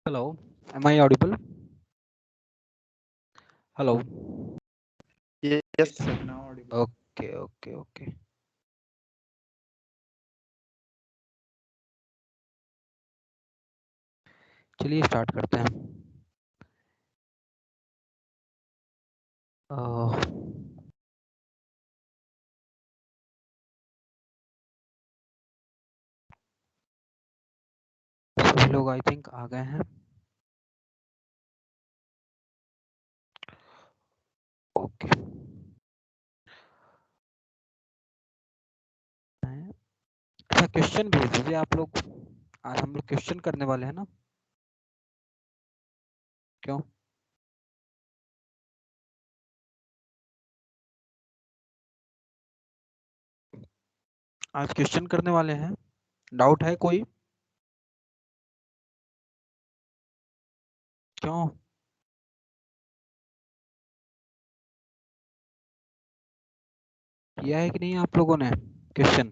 Hello, am I audible? Hello. Yes, sir. Now audible. Okay. चलिए start करते हैं। सभी लोग आई थिंक आ गए हैं। ओके। अच्छा, क्वेश्चन भेज दीजिए आप लोग। आज हम लोग क्वेश्चन करने वाले हैं ना? क्यों? आज क्वेश्चन करने वाले हैं। डाउट है कोई? क्यों? किया है कि नहीं आप लोगों ने क्वेश्चन?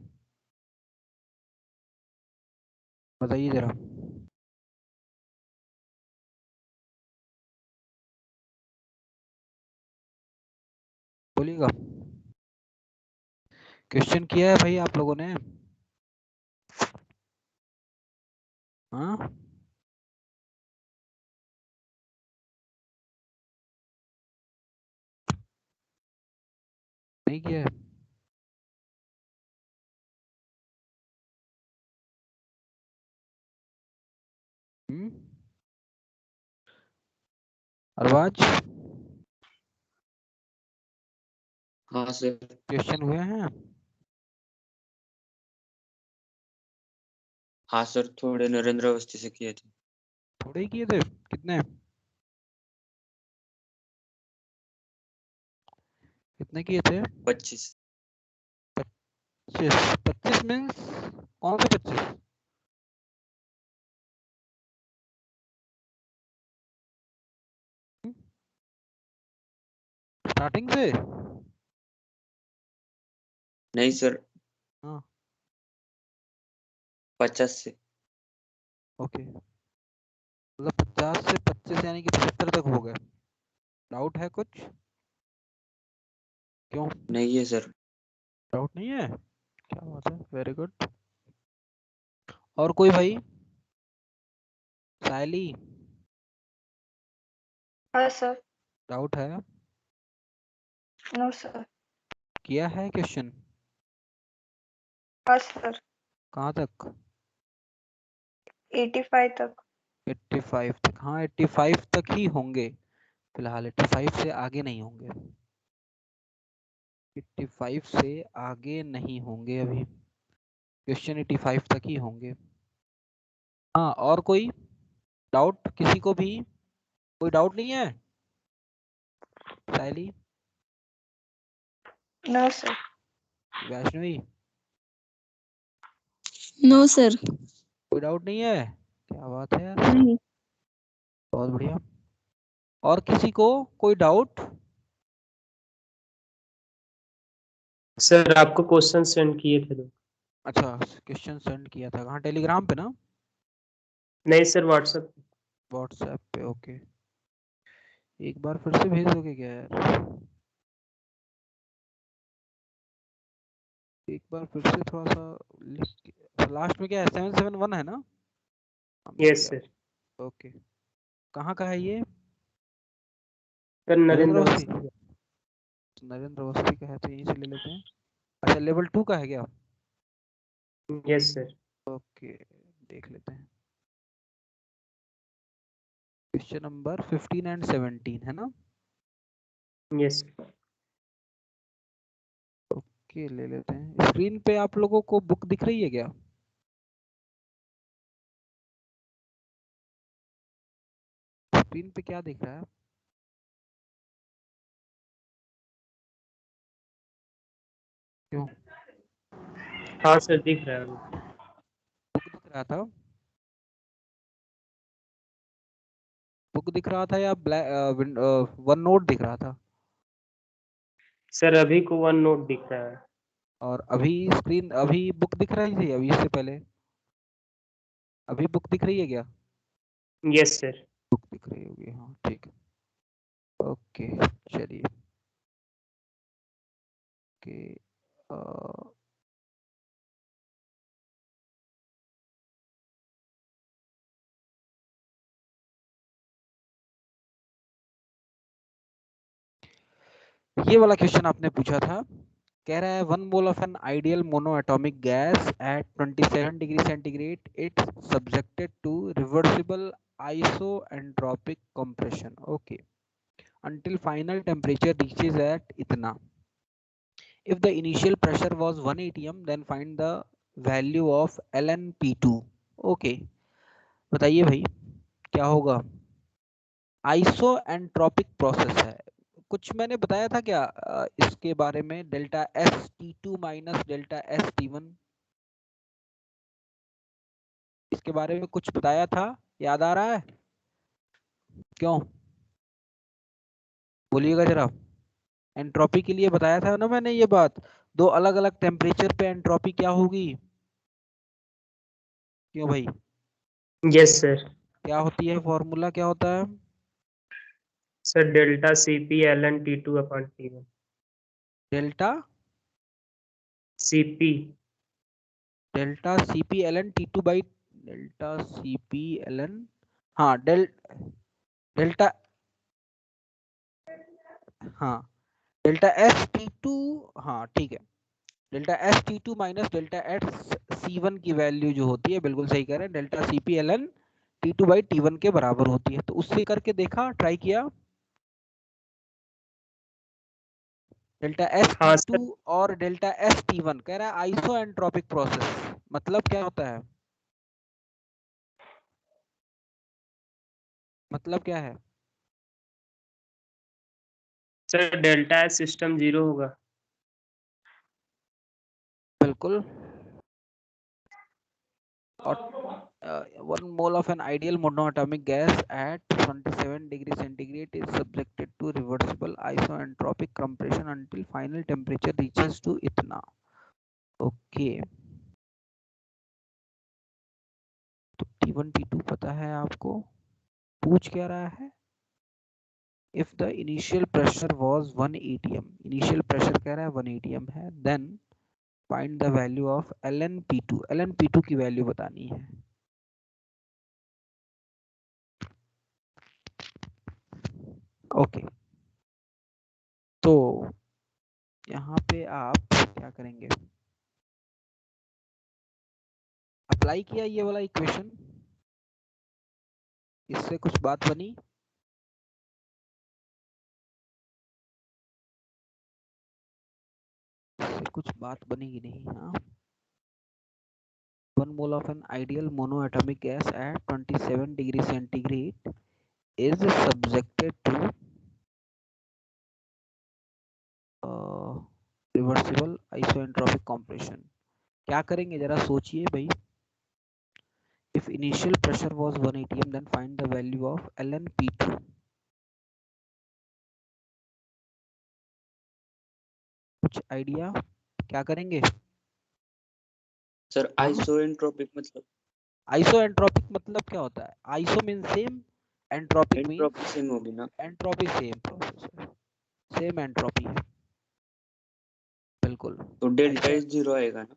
बताइए जरा। बोलिएगा। क्वेश्चन किया है भाई आप लोगों ने? हाँ, नहीं किया है? अरबाज, हाँ सर। क्वेश्चन हुए हैं? हाँ सर, थोड़े नरेंद्र अवस्थी से किए थे। थोड़े ही किए थे? कितने कितने किए थे? 25। 25 मीन्स कौन से 25? स्टार्टिंग से? नहीं सर, हाँ, 50 से। ओके। मतलब 50 से 25 यानी कि 75 तक हो गए। डाउट है कुछ? क्यों नहीं है सर। डाउट नहीं है? क्या बात है, वेरी गुड। और कोई भाई? सायली, हाँ सर। डाउट है? No sir. किया है क्वेश्चन? हाँ सर। कहाँ तक? 85 तक। 85 तक? हाँ, 85 तक ही होंगे फिलहाल। 85 से आगे नहीं होंगे। 85 से आगे नहीं होंगे अभी। क्वेश्चन 85 तक ही होंगे। हाँ, और कोई डाउट किसी को भी? कोई डाउट नहीं है? Sayali, no sir. Vaishnavi, no sir. कोई डाउट नहीं है? क्या बात है यार, नहीं। बहुत बढ़िया। और किसी को कोई डाउट? सर आपको क्वेश्चन सेंड किए थे लोग। अच्छा, क्वेश्चन सेंड किया था कहाँ? टेलीग्राम पे ना? नहीं सर, व्हाट्सएप। व्हाट्सएप पे? ओके। एक बार फिर से भेज दोगे क्या यार? एक बार फिर से थोड़ा सा लिख के। लास्ट में क्या है? 771 है ना? हाँ, मिल यस गया। सर। ओके। कहाँ का है ये? सर नरेंद्र नरेंद्र अवस्थी? अवस्थी। नरेंद्र अवस्थी का है तो यहीं से ले लेते हैं। अच्छा, लेवल 2 का है क्या? Yes sir. ओके, देख लेते हैं। क्वेश्चन नंबर 15 एंड 17 है ना? यस। ओके, ले लेते हैं। स्क्रीन पे आप लोगों को बुक दिख रही है क्या? स्क्रीन पे क्या दिख रहा है? क्यों? हाँ सर, दिख रहा है। बुक दिख रहा था? बुक दिख रहा था या वन नोट दिख रहा था? सर अभी को वन नोट दिख रहा है। और अभी स्क्रीन, अभी बुक दिख रही थी अभी इससे पहले? अभी बुक दिख रही है क्या? Yes sir. बुक दिख रही होगी, हाँ ठीक है। ओके चलिए, ओके ये वाला क्वेश्चन आपने पूछा था, कह रहा है 1 mole of an ideal monoatomic gas at 27 degree centigrade it's subjected to reversible isoentropic compression, okay, until final temperature reaches at इतना. If the initial pressure was 1 atm, then find the value of LNP2. Okay, बताइए भाई क्या होगा? आइसोएंट्रोपिक process है, कुछ मैंने बताया था क्या इसके बारे में? Delta S T two minus delta S T one, इसके बारे में कुछ बताया था, याद आ रहा है? क्यों बोलिएगा जरा। एंट्रोपी के लिए बताया था ना मैंने ये बात, दो अलग अलग टेम्परेचर पे एंट्रोपी क्या होगी? क्यों भाई? Yes sir. क्या होती है, फॉर्मूला क्या होता है? Sir delta CP ln T2 upon T1। Delta CP delta CP L N T two by delta CP L N, हाँ डेल्टा, हाँ डेल्टा एस टी टू, हाँ ठीक है, delta S T two minus delta S C one की value जो होती है, बिल्कुल सही कह रहे हैं, delta C P L N T two by T one के बराबर होती है। तो उससे करके देखा, ट्राई किया, डेल्टा एस हाँ टी टू सर। और डेल्टा एस टी वन, कह रहा है आइसोएंट्रोपिक प्रोसेस, मतलब क्या होता है? मतलब क्या है? सर डेल्टा S सिस्टम 0 होगा। बिल्कुल, और 1 mole of an ideal monoatomic gas at 27 degree centigrade is subjected to reversible isoentropic compression until final temperature reaches to इतना, ओके। तो T1 T2 पता है आपको, पूछ क्या रहा है? If the initial pressure was 1 atm, initial pressure कह रहा है 1 atm है, then find the value of LNP2, LNP2 की वैल्यू बतानी है। ओके तो यहाँ पे आप क्या करेंगे, अप्लाई किया ये वाला इक्वेशन, इससे कुछ बात बनी? इससे कुछ बात बनेगी नहीं, हाँ। 1 mole of an ideal monoatomic gas at 27 degree centigrade is subjected to reversible isoentropic compression. क्या करेंगे जरा सोचिए भाई। If initial pressure was 1 atm, then find the value of LNP2. कुछ आइडिया क्या करेंगे? सर आइसोएंट्रोपिक मतलब? आइसोएंट्रोपिक मतलब क्या होता है? Iso mean same, entropic entropy means same होगी ना? एंट्रोपी, सेम प्रोसेस है, सेम एंट्रोपी है, बिल्कुल। तो डेल्टा एस 0 आएगा ना?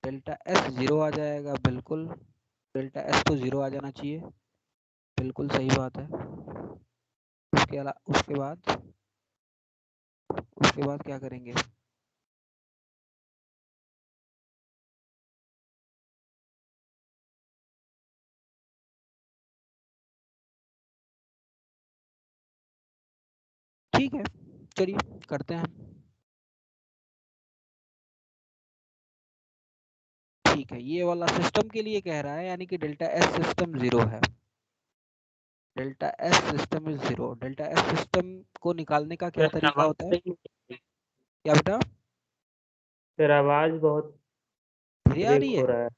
डेल्टा एस जीरो आ जाएगा, बिल्कुल, डेल्टा एस तो जीरो आ जाना चाहिए, बिल्कुल सही बात है। उसके अलावा उसके बाद क्या करेंगे? ठीक है चलिए करते हैं, ठीक है। ये वाला सिस्टम के लिए कह रहा है, यानी कि डेल्टा एस सिस्टम जीरो है, delta S system is zero. Delta S system को निकालने का क्या तरीका होता है? क्या बेटा? सर आवाज बहुत धीरे आ रही ब्रेक हो है? रहा है।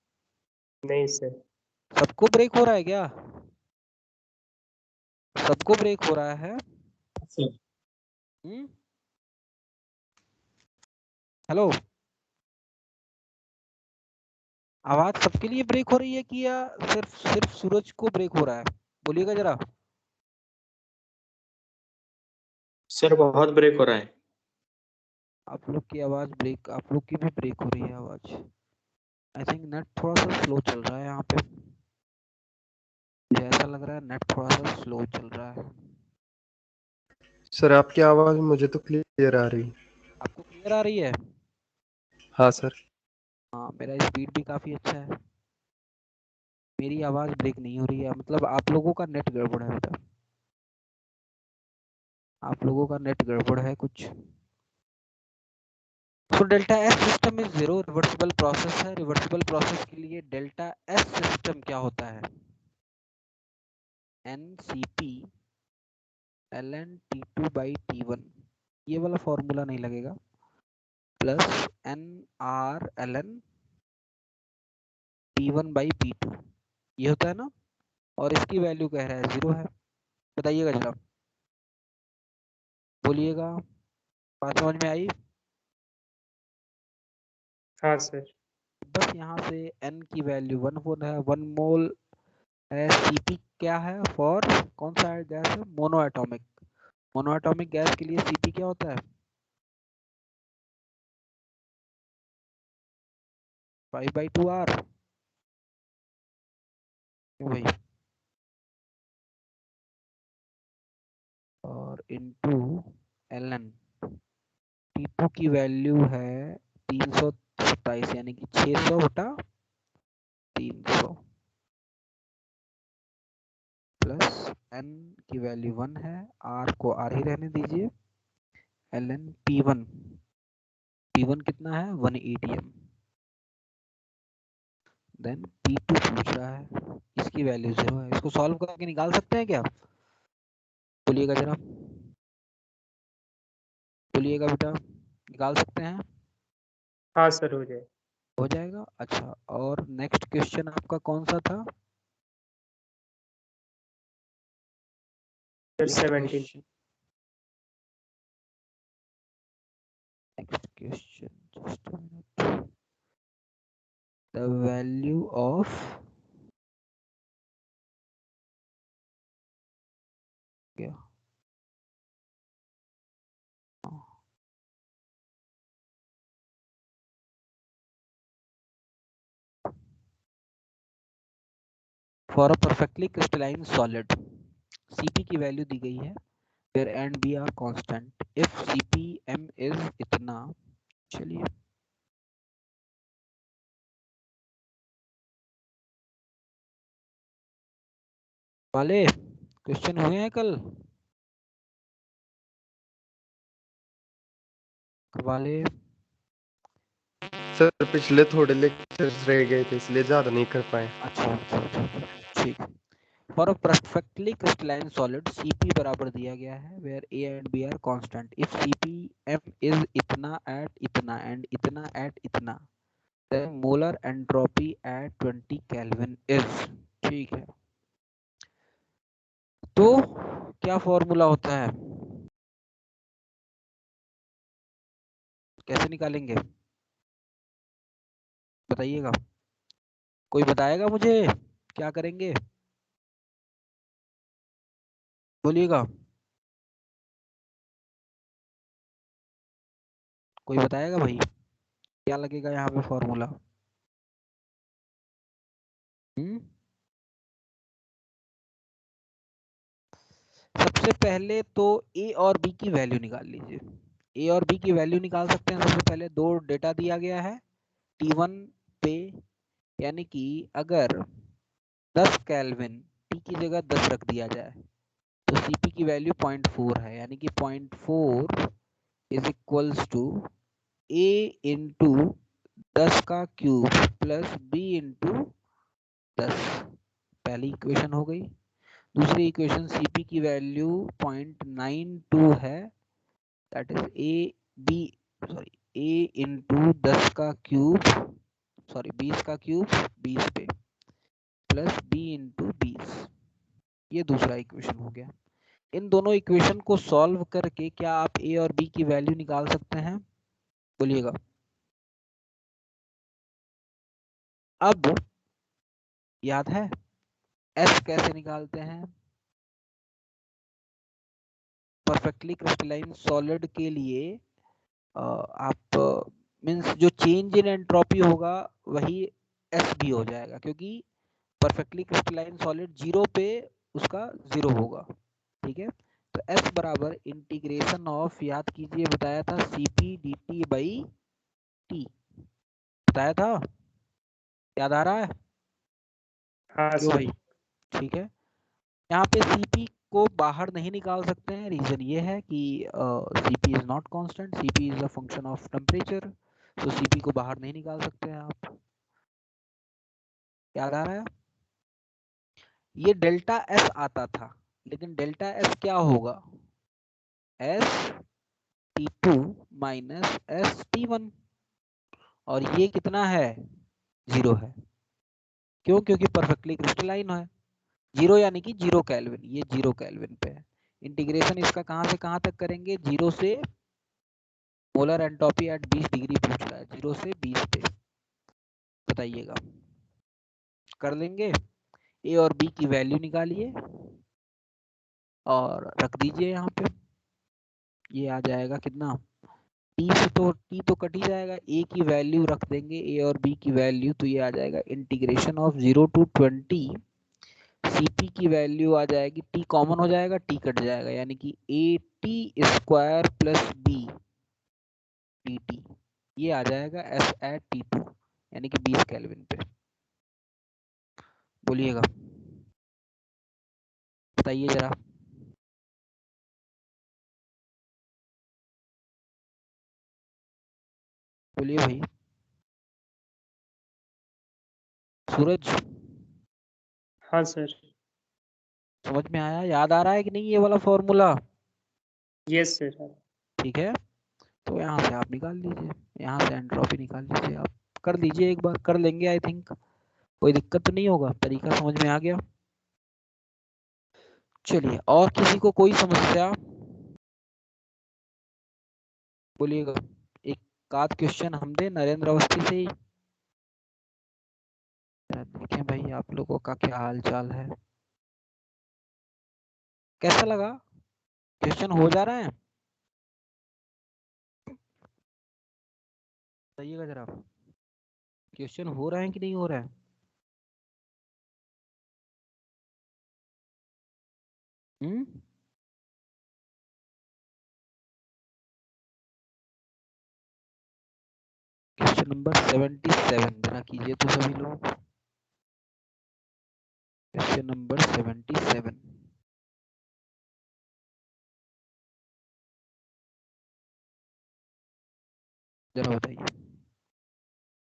नहीं सर। सबको ब्रेक हो रहा है क्या? सबको ब्रेक हो रहा है? हेलो, आवाज सबके लिए ब्रेक हो रही है कि या सिर्फ सूरज को ब्रेक हो रहा है? बोलिएगा जरा। सर बहुत ब्रेक हो रहा है। आप लोग की आवाज ब्रेक, आप लोग की भी ब्रेक हो रही है आवाज। आई थिंक नेट थोड़ा सा स्लो चल रहा है यहाँ पे, मुझे ऐसा लग रहा है नेट थोड़ा सा स्लो चल रहा है। सर आपकी आवाज मुझे तो क्लियर आ रही। आपको क्लियर आ रही है? हाँ सर। हाँ, मेरा स्पीड भी काफी अच्छा है, मेरी आवाज ब्रेक नहीं हो रही है, मतलब आप लोगों का नेट गड़बड़ है बेटा, आप लोगों का नेट गड़बड़ है कुछ। So delta S system is zero reversible process है। रिवर्सिबल प्रोसेस के लिए डेल्टा एस सिस्टम क्या होता है? NCP ln T2 by T1, ये वाला फॉर्मूला नहीं लगेगा, plus NR ln P1 by P2, ये होता है ना, और इसकी वैल्यू कह रहा है 0 है। बताइएगा जरा, बोलिएगा, बात समझ में आई? हाँ सर। बस यहाँ से n की वैल्यू 1 है, 1 मोल है। Cp क्या है फॉर कौन सा गैस है? Mono atomic. Mono atomic gas के लिए Cp क्या होता है? 5/2R, क्यों भाई? और इनटू ln T2 की वैल्यू है 327, यानी कि 600/300, प्लस n की वैल्यू 1 है, r को r ही रहने दीजिए, ln P1, P1 कितना है? 1 atm, देन P2 पूछ रहा है, इसकी वैल्यू 0 है। इसको सॉल्व करके निकाल सकते हैं क्या? बोलिएगा जरा, बोलिएगा बेटा, निकाल सकते हैं? हाँ सर, हो जाए। हो जाएगा। अच्छा, और नेक्स्ट क्वेश्चन आपका कौन सा था? Sir 17। Next question, just a minute. The value of क्या? For a perfectly crystalline solid, Cp की वैल्यू दी गई है, where A and B are constant. If Cpm is इतना, चलिए वाले क्वेश्चन हुए हैं कल वाले? सर पिछले थोड़े लेक्चर्स रह गए थे इसलिए ज्यादा नहीं कर पाए। अच्छा, ठीक। For a perfectly crystalline solid, Cp बराबर दिया गया है, where A and B are constant. If Cpm is इतना at इतना and इतना at इतना, then molar entropy at 20 Kelvin is, ठीक है। तो क्या फॉर्मूला होता है, कैसे निकालेंगे बताइएगा? कोई बताएगा मुझे क्या करेंगे? बोलिएगा, कोई बताएगा भाई, क्या लगेगा यहाँ पे फॉर्मूला? सबसे पहले तो ए और बी की वैल्यू निकाल लीजिए। ए और बी की वैल्यू निकाल सकते हैं। सबसे पहले दो डेटा दिया गया है T1 पे, यानी कि अगर 10 केल्विन टी की जगह 10 रख दिया जाए तो Cp की वैल्यू 0.4 है, यानी कि 0.4 is equals to A into 10 का क्यूब प्लस B इंटू 10। पहली इक्वेशन हो गई। दूसरी इक्वेशन Cp की वैल्यू 0.92 है, दैट इज A इंटू 10 का क्यूब, 20 का क्यूब 20 पे, प्लस B इंटू 20। ये दूसरा इक्वेशन हो गया। इन दोनों इक्वेशन को सॉल्व करके क्या आप A और B की वैल्यू निकाल सकते हैं? बोलिएगा। अब याद है एस कैसे निकालते हैं? परफेक्टली क्रिस्टलाइन सॉलिड के लिए आप मींस जो चेंज इन एंट्रोपी होगा वही एस भी हो जाएगा, क्योंकि परफेक्टली क्रिस्टलाइन सॉलिड जीरो पे उसका जीरो होगा। ठीक है, तो एस बराबर इंटीग्रेशन ऑफ, याद कीजिए बताया था, CP D T by T, बताया था, याद आ रहा है? हाँ क्यों सर। भाई? ठीक है, यहाँ पे सीपी को बाहर नहीं निकाल सकते हैं, रीजन ये है कि CP is not constant, CP is a function of temperature, तो सीपी को बाहर नहीं निकाल सकते हैं आप। याद आ रहा है? ये डेल्टा एस आता था, लेकिन डेल्टा एस क्या होगा? S T two minus S T one, और ये कितना है? जीरो है। क्यों? क्योंकि परफेक्टली क्रिस्टलाइन है। जीरो यानी कि जीरो केल्विन, ये जीरो केल्विन पे है। इंटीग्रेशन इसका कहाँ से कहाँ तक करेंगे? जीरो से मोलर एंट्रोपी एट 20 डिग्री पूछ रहा है, 0 से 20 पे, बताइएगा। कर लेंगे? ए और बी की वैल्यू निकालिए और रख दीजिए यहाँ पे। ये आ जाएगा कितना? टी से तो टी तो कट ही जाएगा, ए की वैल्यू रख देंगे, ए और बी की वैल्यू, तो ये आ जाएगा इंटीग्रेशन ऑफ 0 to 20, सीपी की वैल्यू आ जाएगी, टी कॉमन हो जाएगा, टी कट जाएगा, यानी कि A T square plus B D T, ये आ जाएगा एस एट टी टू, यानी कि 20 केल्विन पे। बोलिएगा, बताइए जरा। बोलिए भाई सूरज, हाँ सर। समझ में आया? याद आ रहा है कि नहीं ये वाला फॉर्मूला? Yes sir. ठीक है, तो यहाँ से आप निकाल लीजिए, यहाँ से एंट्रोपी निकाल लीजिए, आप कर लीजिए, एक बार कर लेंगे, आई थिंक कोई दिक्कत तो नहीं होगा, तरीका समझ में आ गया। चलिए, और किसी को कोई समस्या? बोलिएगा, एक आध क्वेश्चन हम दे नरेंद्र अवस्थी से ही। देखें भाई आप लोगों का क्या हाल चाल है, कैसा लगा? क्वेश्चन हो जा रहा है? बताइएगा जरा, क्वेश्चन हो रहे हैं कि नहीं हो रहे हैं? क्वेश्चन नंबर 77 जरा कीजिए तो सभी लोग। क्वेश्चन नंबर 77 जरा बताइए।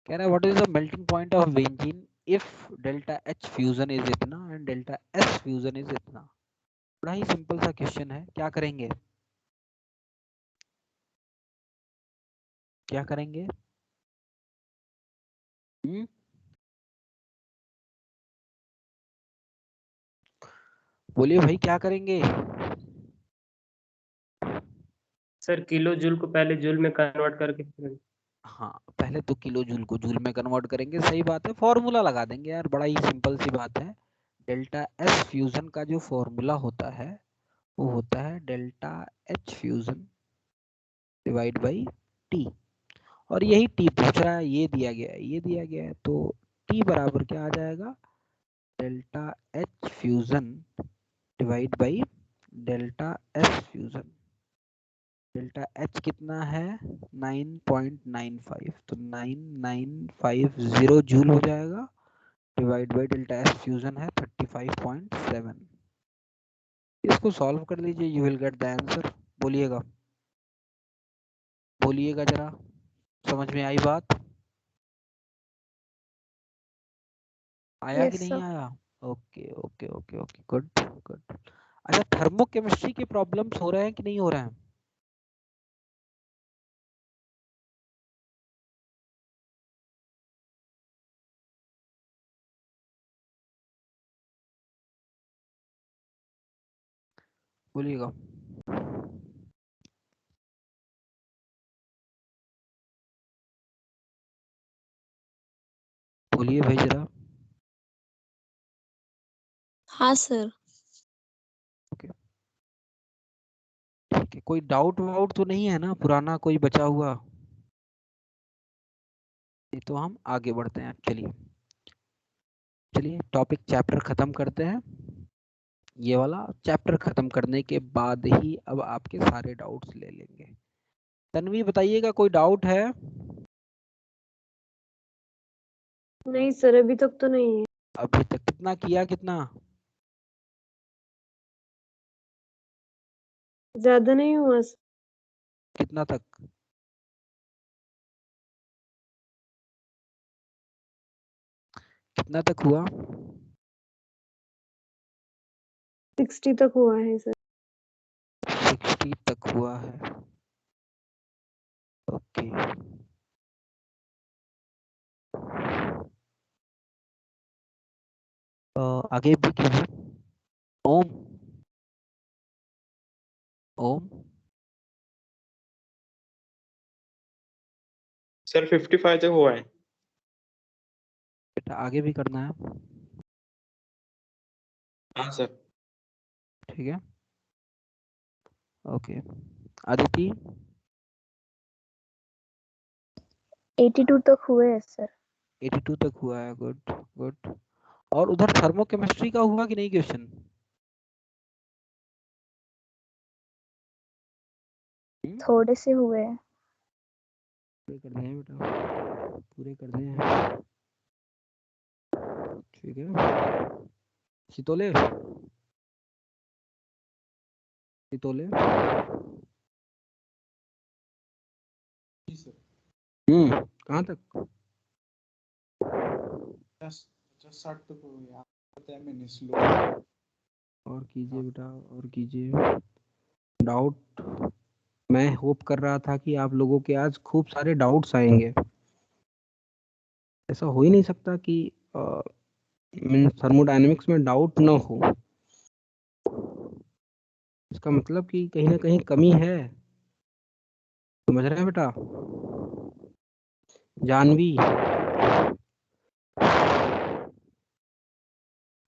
कह रहा है what is the melting point of benzene if delta H fusion is इतना and delta S fusion is इतना। बड़ा ही सिंपल सा क्वेश्चन है, क्या करेंगे? क्या करेंगे? बोलिए भाई, क्या करेंगे? सर किलो जूल को पहले जूल में कन्वर्ट करके फिर हाँ, पहले तो किलो जूल को जूल में कन्वर्ट करेंगे, सही बात है, फॉर्मूला लगा देंगे यार, बड़ा ही सिंपल सी बात है। डेल्टा एस फ्यूजन का जो फॉर्मूला होता है वो होता है delta H fusion divide by T, और यही टी पूछ रहा है, ये दिया गया है, ये दिया गया है, तो टी बराबर क्या आ जाएगा? Delta H fusion divide by delta S fusion. Delta H कितना है? 9.95, तो 9950 जूल हो जाएगा, divide by delta S fusion है 35.7। इसको सॉल्व कर लीजिए, you will get the answer. बोलिएगा, बोलिएगा जरा, समझ में आई बात? आया कि यस नहीं सर। आया? Okay okay okay okay, good good. अच्छा, थर्मोकेमिस्ट्री के प्रॉब्लम्स हो रहे हैं कि नहीं हो रहे हैं? बोलिएगा। बोलिए भाई जरा। हाँ सर। ठीक है, कोई डाउट वाउट तो नहीं है ना, पुराना कोई बचा हुआ? ये तो हम आगे बढ़ते हैं। चलिए चलिए टॉपिक चैप्टर खत्म करते हैं। ये वाला चैप्टर खत्म करने के बाद ही अब आपके सारे डाउट्स ले लेंगे। तन्वी बताइएगा, कोई डाउट है? नहीं सर, अभी तक तो नहीं है। अभी तक कितना किया, कितना? ज्यादा नहीं हुआ सर। कितना तक? कितना तक हुआ? 60 तक हुआ है सर। 60 तक हुआ है। ओके। आगे भी कीजिए। ओम, ओम। सर 55 तक हुआ है। बेटा आगे भी करना है। हाँ सर। ठीक है, ओके। अदिति? 82 तक हुए हैं सर। 82 तक हुआ है, गुड गुड। और उधर थर्मोकेमिस्ट्री का हुआ कि नहीं क्वेश्चन? थोड़े से हुए हैं। पूरे कर दिए बेटा, पूरे कर दिए। ठीक है, सितोले, सितोले। कहाँ तक? 50-60 तक हो गया, पता है मैंने स्लो। और कीजिए बेटा, और कीजिए। डाउट मैं होप कर रहा था कि आप लोगों के आज खूब सारे डाउट्स आएंगे। ऐसा हो ही नहीं सकता कि थर्मोडायनेमिक्स में डाउट ना हो। इसका मतलब कि कहीं ना कहीं कमी है। समझ रहे हैं बेटा? जानवी,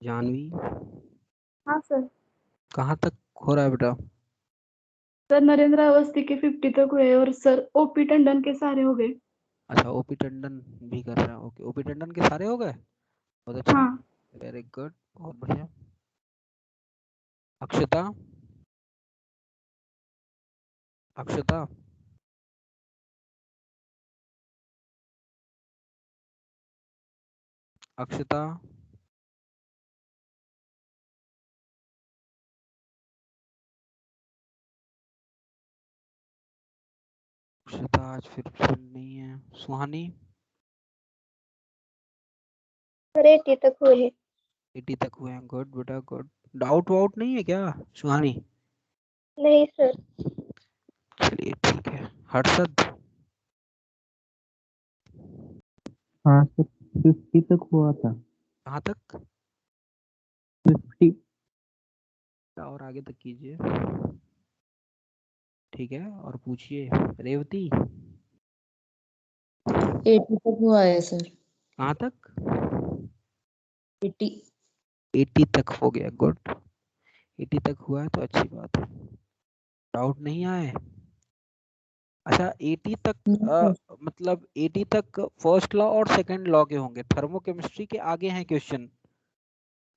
जानवी हाँ सर। कहाँ तक हो रहा है बेटा? सर नरेंद्र अवस्थी के 50 तक हुए और सर ओपी टंडन के सारे हो गए। अच्छा, ओपी टंडन भी कर रहा है। ओके, ओपी टंडन के सारे हो गए, बहुत अच्छा। हाँ। वेरी गुड, बहुत बढ़िया। अक्षता, अक्षता? अक्षता? अक्षता आज फिर नहीं है। सुहानी? सर 80 तक हुए हैं। 80 तक हुए हैं, गुड बेटा गुड। डाउट वाउट नहीं है क्या सुहानी? नहीं सर। चलिए ठीक है। हर्षद? हाँ सर, 50 तक हुआ था। कहाँ तक? 50। और आगे तक कीजिए। ठीक है, और पूछिए। रेवती? 80 तक हुआ है सर। कहाँ तक? 80। 80 तक हो गया, गुड। 80 तक हुआ है तो अच्छी बात है। डाउट नहीं आए? अच्छा, 80 तक मतलब 80 तक फर्स्ट लॉ और सेकंड लॉ के होंगे। थर्मोकेमिस्ट्री के आगे हैं क्वेश्चन।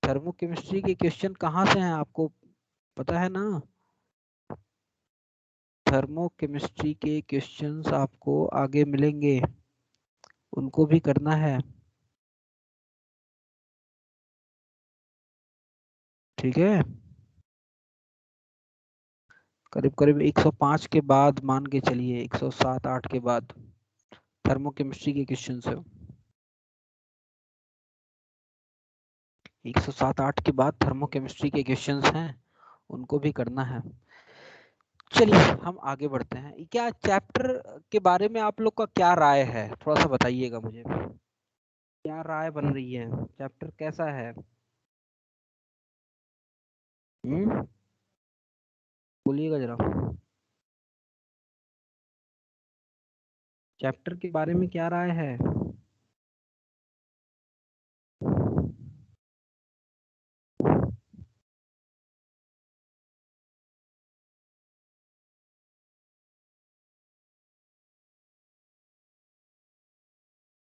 थर्मोकेमिस्ट्री के क्वेश्चन कहाँ से हैं आपको पता है ना? थर्मोकेमिस्ट्री के क्वेश्चंस आपको आगे मिलेंगे, उनको भी करना है। ठीक है, करीब करीब 105 के बाद मान के चलिए, 107-8 के बाद थर्मोकेमिस्ट्री के क्वेश्चन है। 107-8 के बाद थर्मोकेमिस्ट्री के क्वेश्चंस हैं, उनको भी करना है। चलिए हम आगे बढ़ते हैं। क्या चैप्टर के बारे में आप लोग का क्या राय है, थोड़ा सा बताइएगा मुझे। क्या राय बन रही है, चैप्टर कैसा है? बोलिएगा जरा। चैप्टर के बारे में क्या राय है?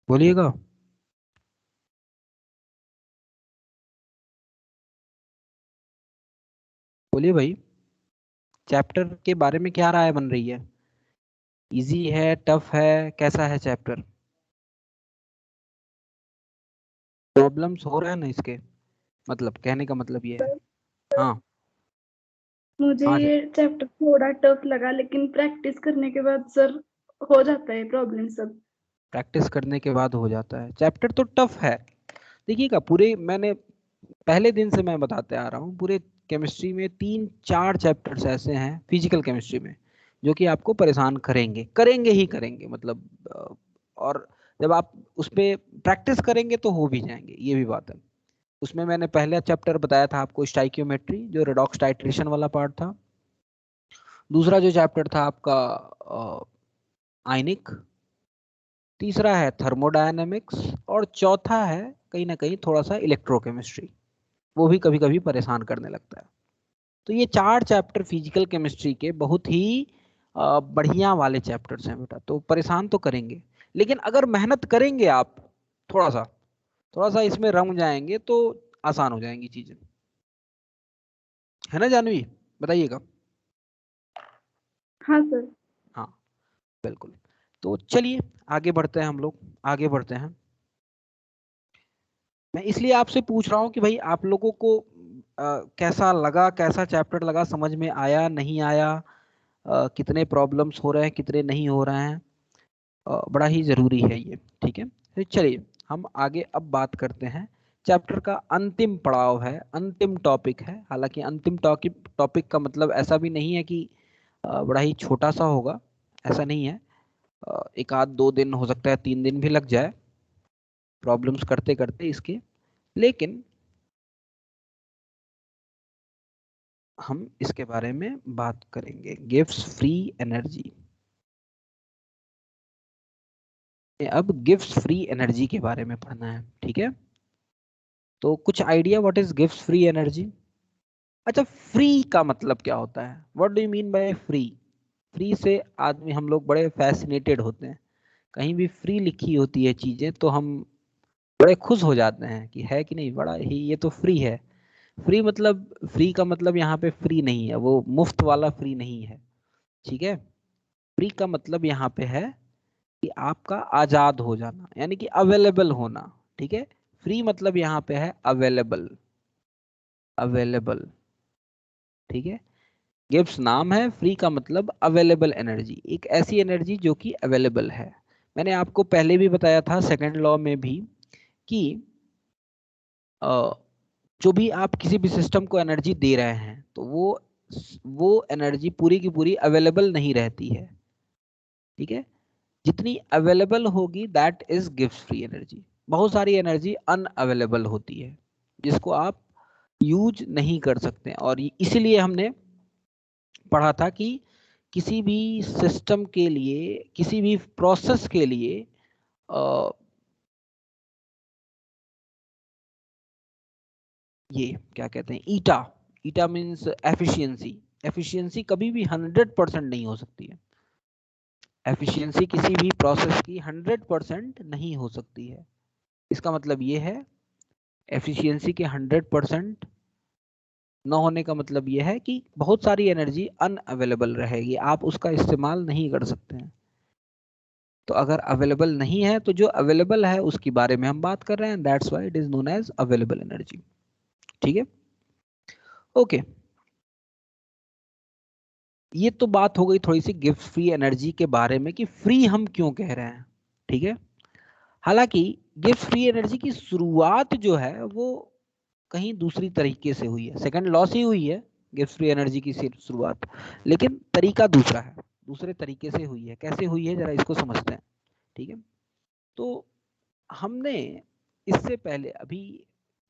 बोलिएगा। बोलिए भाई, चैप्टर के बारे में क्या राय बन रही है? इजी है, टफ है, कैसा है चैप्टर? प्रॉब्लम्स हो रहा है ना इसके, मतलब कहने का मतलब ये है। हाँ मुझे हाँ ये चैप्टर थोड़ा टफ लगा, लेकिन प्रैक्टिस करने के बाद सर हो जाता है प्रॉब्लम सब। प्रैक्टिस करने के बाद हो जाता है। चैप्टर तो टफ है, देखिएगा पूरे मैंने पहले दिन से मैं बताते आ रहा हूँ, पूरे केमिस्ट्री में 3-4 चैप्टर्स ऐसे हैं फिजिकल केमिस्ट्री में जो कि आपको परेशान करेंगे, करेंगे ही करेंगे, मतलब और जब आप उस पर प्रैक्टिस करेंगे तो हो भी जाएंगे, ये भी बात है। उसमें मैंने पहला चैप्टर बताया था आपको स्टाइकियोमेट्री, जो रेडॉक्स टाइट्रेशन वाला पार्ट था। दूसरा जो चैप्टर था आपका आयनिक, तीसरा है थर्मोडायनेमिक्स, और चौथा है कहीं ना कहीं थोड़ा सा इलेक्ट्रोकेमिस्ट्री, वो भी कभी कभी परेशान करने लगता है। तो ये 4 चैप्टर फिजिकल केमिस्ट्री के बहुत ही बढ़िया वाले चैप्टर्स हैं बेटा, तो परेशान तो करेंगे, लेकिन अगर मेहनत करेंगे आप थोड़ा सा इसमें रम जाएंगे तो आसान हो जाएंगी चीजें, है ना जानवी? बताइएगा। हाँ सर। हाँ बिल्कुल। तो चलिए आगे बढ़ते हैं, हम लोग आगे बढ़ते हैं। मैं इसलिए आपसे पूछ रहा हूँ कि भाई आप लोगों को कैसा लगा, कैसा चैप्टर लगा, समझ में आया नहीं आया, कितने प्रॉब्लम्स हो रहे हैं, कितने नहीं हो रहे हैं, बड़ा ही ज़रूरी है ये। ठीक है, तो चलिए हम आगे अब बात करते हैं। चैप्टर का अंतिम पड़ाव है, अंतिम टॉपिक है। हालांकि अंतिम टॉपिक का मतलब ऐसा भी नहीं है कि बड़ा ही छोटा सा होगा, ऐसा नहीं है। एक आध 2 दिन हो सकता है, 3 दिन भी लग जाए प्रॉब्लम्स करते करते इसके, लेकिन हम इसके बारे में बात करेंगे। गिव्स फ्री एनर्जी, अब गिव्स फ्री एनर्जी के बारे में पढ़ना है। ठीक है, तो कुछ idea what is gives free energy? अच्छा, फ्री का मतलब क्या होता है? What do you mean by free? Free से आदमी, हम लोग बड़े फैसिनेटेड होते हैं, कहीं भी फ्री लिखी होती है चीजें तो हम बड़े खुश हो जाते हैं कि है कि नहीं, बड़ा ही ये तो फ्री है। फ्री मतलब, फ्री का मतलब यहाँ पे फ्री नहीं है, वो मुफ्त वाला फ्री नहीं है। ठीक है, फ्री का मतलब यहाँ पे है कि आपका आजाद हो जाना, यानी कि अवेलेबल होना। ठीक है, फ्री मतलब यहाँ पे है अवेलेबल, अवेलेबल। ठीक है, गिव्स नाम है, फ्री का मतलब अवेलेबल एनर्जी, एक ऐसी एनर्जी जो कि अवेलेबल है। मैंने आपको पहले भी बताया था सेकंड लॉ में भी कि जो भी आप किसी भी सिस्टम को एनर्जी दे रहे हैं तो वो एनर्जी पूरी की पूरी अवेलेबल नहीं रहती है। ठीक है, जितनी अवेलेबल होगी that is gives free energy. बहुत सारी एनर्जी अनअवेलेबल होती है जिसको आप यूज नहीं कर सकते, और इसीलिए हमने पढ़ा था कि किसी भी सिस्टम के लिए, किसी भी प्रोसेस के लिए ये क्या कहते हैं, ईटा, ईटा मीन्स एफिशिएंसी। एफिशिएंसी कभी भी 100% नहीं हो सकती है, एफिशिएंसी किसी भी प्रोसेस की 100% नहीं हो सकती है। इसका मतलब ये है, एफिशिएंसी के 100% न होने का मतलब ये है कि बहुत सारी एनर्जी अनअवेलेबल रहेगी, आप उसका इस्तेमाल नहीं कर सकते हैं। तो अगर अवेलेबल नहीं है तो जो अवेलेबल है उसके बारे में हम बात कर रहे हैं, that's why it is known as available energy. ठीक है, ओके। ये तो बात हो गई थोड़ी सी गिफ्ट फ्री एनर्जी के बारे में कि फ्री हम क्यों कह रहे हैं। ठीक है, हालांकि गिफ्ट फ्री एनर्जी की शुरुआत जो है वो कहीं दूसरी तरीके से हुई है, सेकंड लॉ से ही हुई है गिफ्ट फ्री एनर्जी की शुरुआत, लेकिन तरीका दूसरा है, दूसरे तरीके से हुई है। कैसे हुई है जरा इसको समझते हैं। ठीक है, तो हमने इससे पहले अभी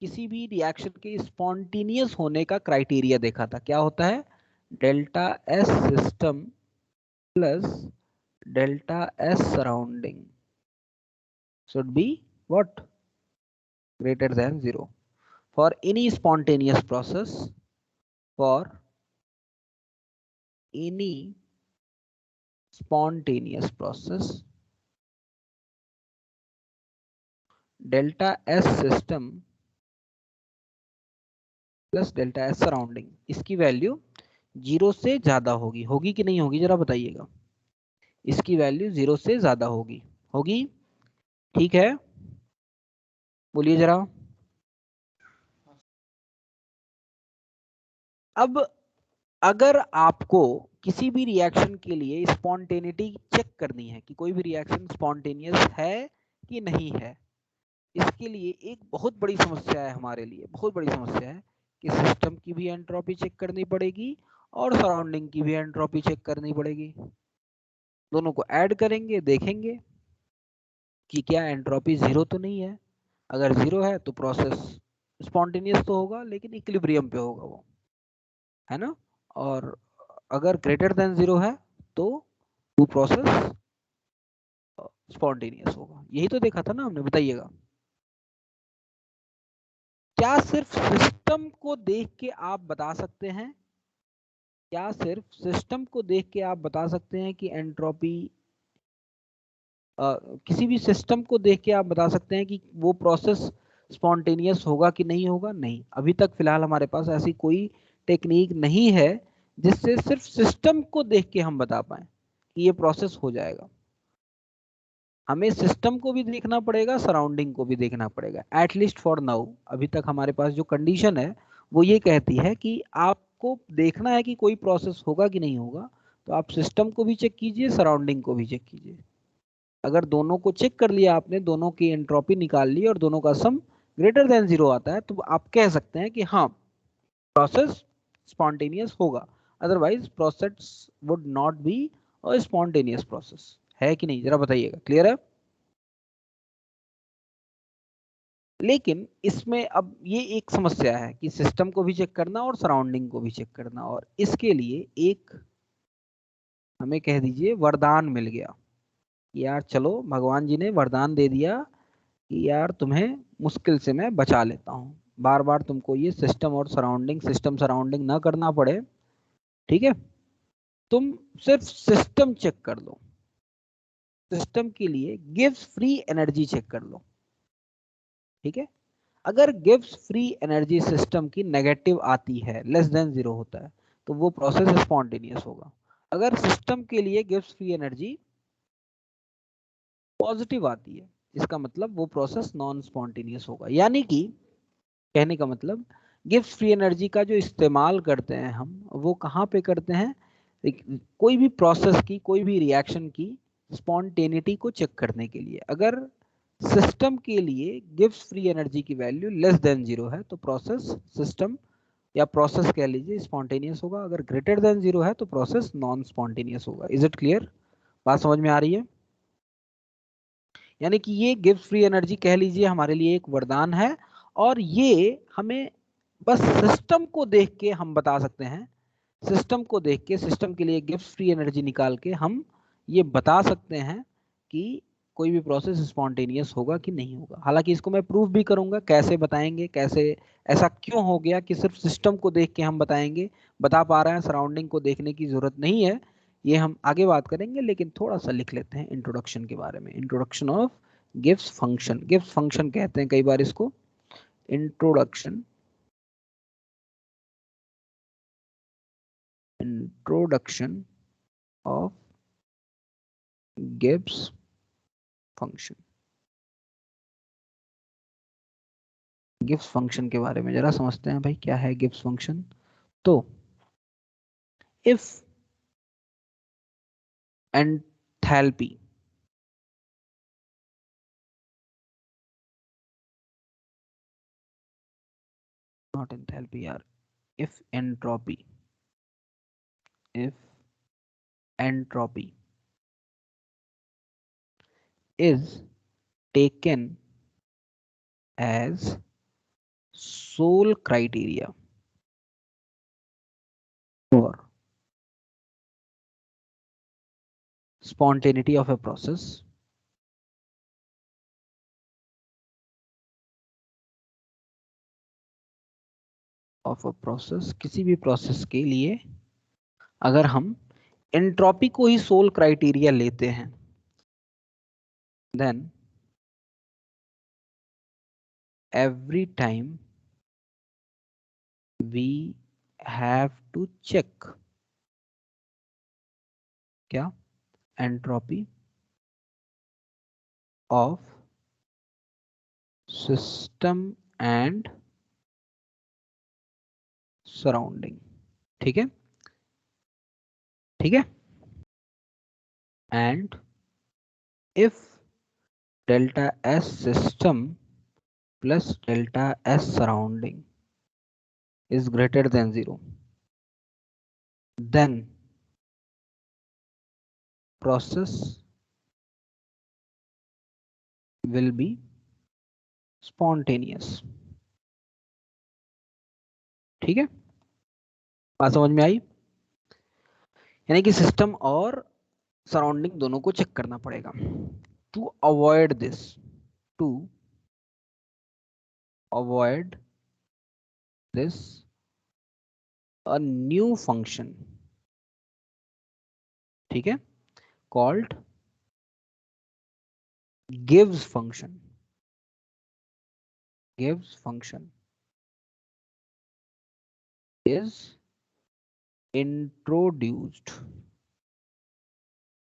किसी भी रिएक्शन के स्पॉन्टेनियस होने का क्राइटेरिया देखा था। क्या होता है? Delta S system plus delta S surrounding should be what? Greater than 0 for any spontaneous process, for any spontaneous process delta S system plus delta S surrounding, इसकी वैल्यू 0 से ज्यादा होगी, होगी कि नहीं होगी जरा बताइएगा। इसकी वैल्यू 0 से ज्यादा होगी, होगी, ठीक है, बोलिए जरा। अब अगर आपको किसी भी रिएक्शन के लिए स्पॉन्टेनिटी चेक करनी है कि कोई भी रिएक्शन स्पॉन्टेनियस है कि नहीं है, इसके लिए एक बहुत बड़ी समस्या है हमारे लिए, बहुत बड़ी समस्या है कि सिस्टम की भी एंट्रोपी चेक करनी पड़ेगी और सराउंडिंग की भी एंट्रोपी चेक करनी पड़ेगी। दोनों को ऐड करेंगे, देखेंगे कि क्या एंट्रोपी 0 तो नहीं है। अगर 0 है तो प्रोसेस स्पॉन्टेनियस तो होगा लेकिन इक्विलिब्रियम पे होगा वो, है ना। और अगर ग्रेटर देन 0 है तो वो प्रोसेस स्पॉन्टेनियस होगा। यही तो देखा था ना हमने, बताइएगा। क्या सिर्फ सिस्टम को देख के आप बता सकते हैं, क्या सिर्फ सिस्टम को देख के आप बता सकते हैं कि एंट्रोपी, किसी भी सिस्टम को देख के आप बता सकते हैं कि वो प्रोसेस स्पॉन्टेनियस होगा कि नहीं होगा? नहीं, अभी तक फिलहाल हमारे पास ऐसी कोई टेक्निक नहीं है जिससे सिर्फ सिस्टम को देख के हम बता पाए कि ये प्रोसेस हो जाएगा। हमें सिस्टम को भी देखना पड़ेगा, सराउंडिंग को भी देखना पड़ेगा, एटलीस्ट फॉर नाउ। अभी तक हमारे पास जो कंडीशन है वो ये कहती है कि आपको देखना है कि कोई प्रोसेस होगा कि नहीं होगा, तो आप सिस्टम को भी चेक कीजिए, सराउंडिंग को भी चेक कीजिए। अगर दोनों को चेक कर लिया आपने, दोनों की एंट्रोपी निकाल ली और दोनों का सम ग्रेटर देन 0 आता है, तो आप कह सकते हैं कि हाँ प्रोसेस स्पॉन्टेनियस होगा। Otherwise process would not be a spontaneous process, है कि नहीं जरा बताइएगा। क्लियर है? लेकिन इसमें अब ये एक समस्या है कि सिस्टम को भी चेक करना और सराउंडिंग को भी चेक करना, और इसके लिए एक हमें कह दीजिए वरदान मिल गया। यार चलो भगवान जी ने वरदान दे दिया कि यार तुम्हें मुश्किल से मैं बचा लेता हूँ, बार बार तुमको ये सिस्टम और सराउंडिंग, सिस्टम सराउंडिंग ना करना पड़े, ठीक है। तुम सिर्फ सिस्टम चेक कर लो, सिस्टम के लिए गिव्स फ्री एनर्जी चेक कर लो, ठीक है। अगर गिव्स फ्री एनर्जी सिस्टम की नेगेटिव आती है, लेस देन 0 होता है, तो वो प्रोसेस स्पॉन्टेनियस होगा। अगर सिस्टम के लिए गिव्स फ्री एनर्जी पॉजिटिव आती है, इसका मतलब वो प्रोसेस नॉन स्पॉन्टेनियस होगा। यानी कि कहने का मतलब गिव्स फ्री एनर्जी का जो इस्तेमाल करते हैं हम, वो कहाँ पे करते हैं? कोई भी प्रोसेस की, कोई भी रिएक्शन की स्पॉन्टेनिटी को चेक करने के लिए। अगर सिस्टम के लिए गिव्स फ्री एनर्जी की वैल्यू लेस देन 0 है तो प्रोसेस सिस्टम या प्रोसेस कह लीजिए स्पॉन्टेनियस होगा। अगर ग्रेटर देन 0 है तो प्रोसेस नॉन स्पॉन्टेनियस होगा। Is it clear? बात समझ में आ रही है? यानी कि ये गिव्स फ्री एनर्जी कह लीजिए हमारे लिए एक वरदान है, और ये हमें बस सिस्टम को देख के हम बता सकते हैं, सिस्टम को देख के, सिस्टम के लिए गिव्स फ्री एनर्जी निकाल के हम ये बता सकते हैं कि कोई भी प्रोसेस स्पॉन्टेनियस होगा कि नहीं होगा। हालांकि इसको मैं प्रूफ भी करूंगा, कैसे बताएंगे, कैसे, ऐसा क्यों हो गया कि सिर्फ सिस्टम को देख के हम बताएंगे, बता पा रहे हैं, सराउंडिंग को देखने की जरूरत नहीं है, ये हम आगे बात करेंगे। लेकिन थोड़ा सा लिख लेते हैं इंट्रोडक्शन के बारे में। Introduction of gives function, gives function कहते हैं कई बार इसको, introduction of Gibbs function. Gibbs function के बारे में जरा समझते हैं भाई, क्या है गिब्स फंक्शन। तो इफ एंथैल्पी नॉट एंथैल्पी यार, if entropy is taken as sole criteria for spontaneity of a process, किसी भी प्रोसेस के लिए अगर हम एंट्रोपी को ही सोल क्राइटेरिया लेते हैं, then every time we have to check क्या entropy of system and surrounding. ठीक है, ठीक है. And if delta S system plus delta S surrounding is greater than 0, then process will be spontaneous. ठीक है, बात समझ में आई? यानी कि सिस्टम और सराउंडिंग दोनों को चेक करना पड़ेगा. To avoid this, to avoid this, a new function, ठीक है, called gives function, gives function is introduced.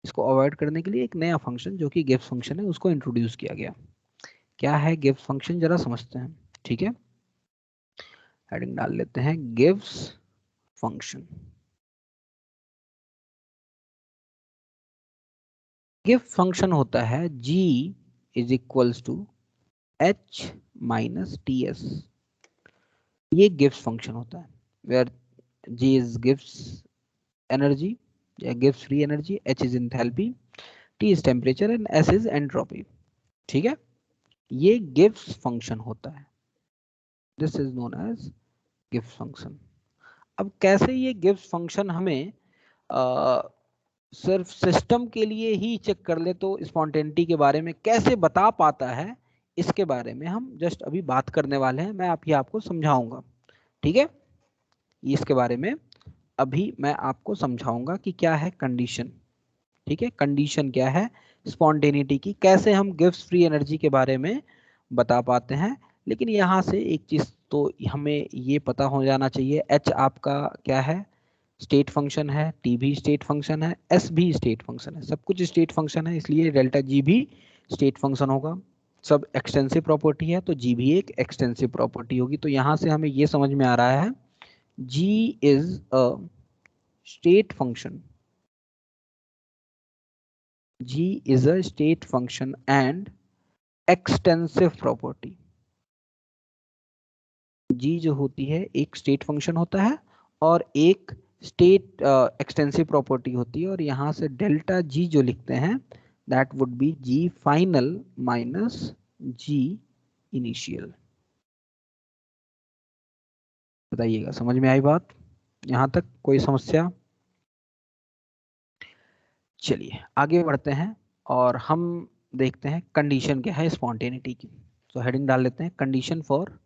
इसको अवॉइड करने के लिए एक नया फंक्शन जो कि gives फंक्शन है उसको इंट्रोड्यूस किया गया. क्या है gives फंक्शन, जरा समझते हैं. ठीक है, हेडिंग डाल लेते हैं gives फंक्शन. गिव फंक्शन होता है g is equals to h minus ts. ये गिव्स फंक्शन होता है वेयर g इज गिव्स एनर्जी या गिव्स free energy, h is enthalpy, t is temperature and s is entropy. ठीक है, ये गिव्स फंक्शन होता है. दिस इज नोन एज गिव्स फंक्शन. अब कैसे ये गिव्स फंक्शन हमें सिर्फ सिस्टम के लिए ही चेक कर ले तो स्पॉन्टेनिटी के बारे में कैसे बता पाता है, इसके बारे में हम जस्ट अभी बात करने वाले हैं. मैं आपको समझाऊंगा. ठीक है, इसके बारे में अभी मैं आपको समझाऊंगा कि क्या है कंडीशन. ठीक है, कंडीशन क्या है स्पॉन्टेनिटी की, कैसे हम गिव्स फ्री एनर्जी के बारे में बता पाते हैं. लेकिन यहाँ से एक चीज तो हमें ये पता हो जाना चाहिए, h आपका क्या है, स्टेट फंक्शन है, t भी स्टेट फंक्शन है, s भी स्टेट फंक्शन है, सब कुछ स्टेट फंक्शन है, इसलिए डेल्टा g भी स्टेट फंक्शन होगा. सब एक्सटेंसिव प्रॉपर्टी है तो g भी एक एक्सटेंसिव प्रॉपर्टी होगी. तो यहाँ से हमें ये समझ में आ रहा है g is a state function, g is a state function and extensive property. g जो होती है एक स्टेट फंक्शन होता है और एक स्टेट एक्सटेंसिव प्रॉपर्टी होती है. और यहाँ से डेल्टा g जो लिखते हैं that would be g final minus g initial. बताइएगा, समझ में आई बात? यहाँ तक कोई समस्या? चलिए आगे बढ़ते हैं और हम देखते हैं कंडीशन क्या है स्पॉन्टेनिटी की. तो हेडिंग डाल लेते हैं कंडीशन फॉर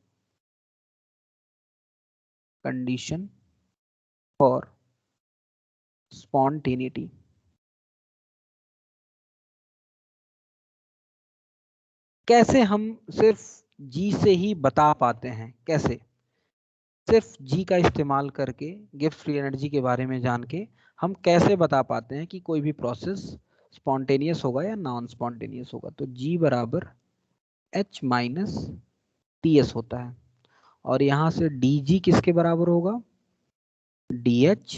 स्पॉन्टेनिटी. कैसे हम सिर्फ g से ही बता पाते हैं, कैसे सिर्फ g का इस्तेमाल करके गिव्स फ्री एनर्जी के बारे में जान के हम कैसे बता पाते हैं कि कोई भी प्रोसेस स्पॉन्टेनियस होगा या नॉन स्पॉन्टेनियस होगा. तो g बराबर h माइनस ts होता है और यहाँ से dg किसके बराबर होगा, dh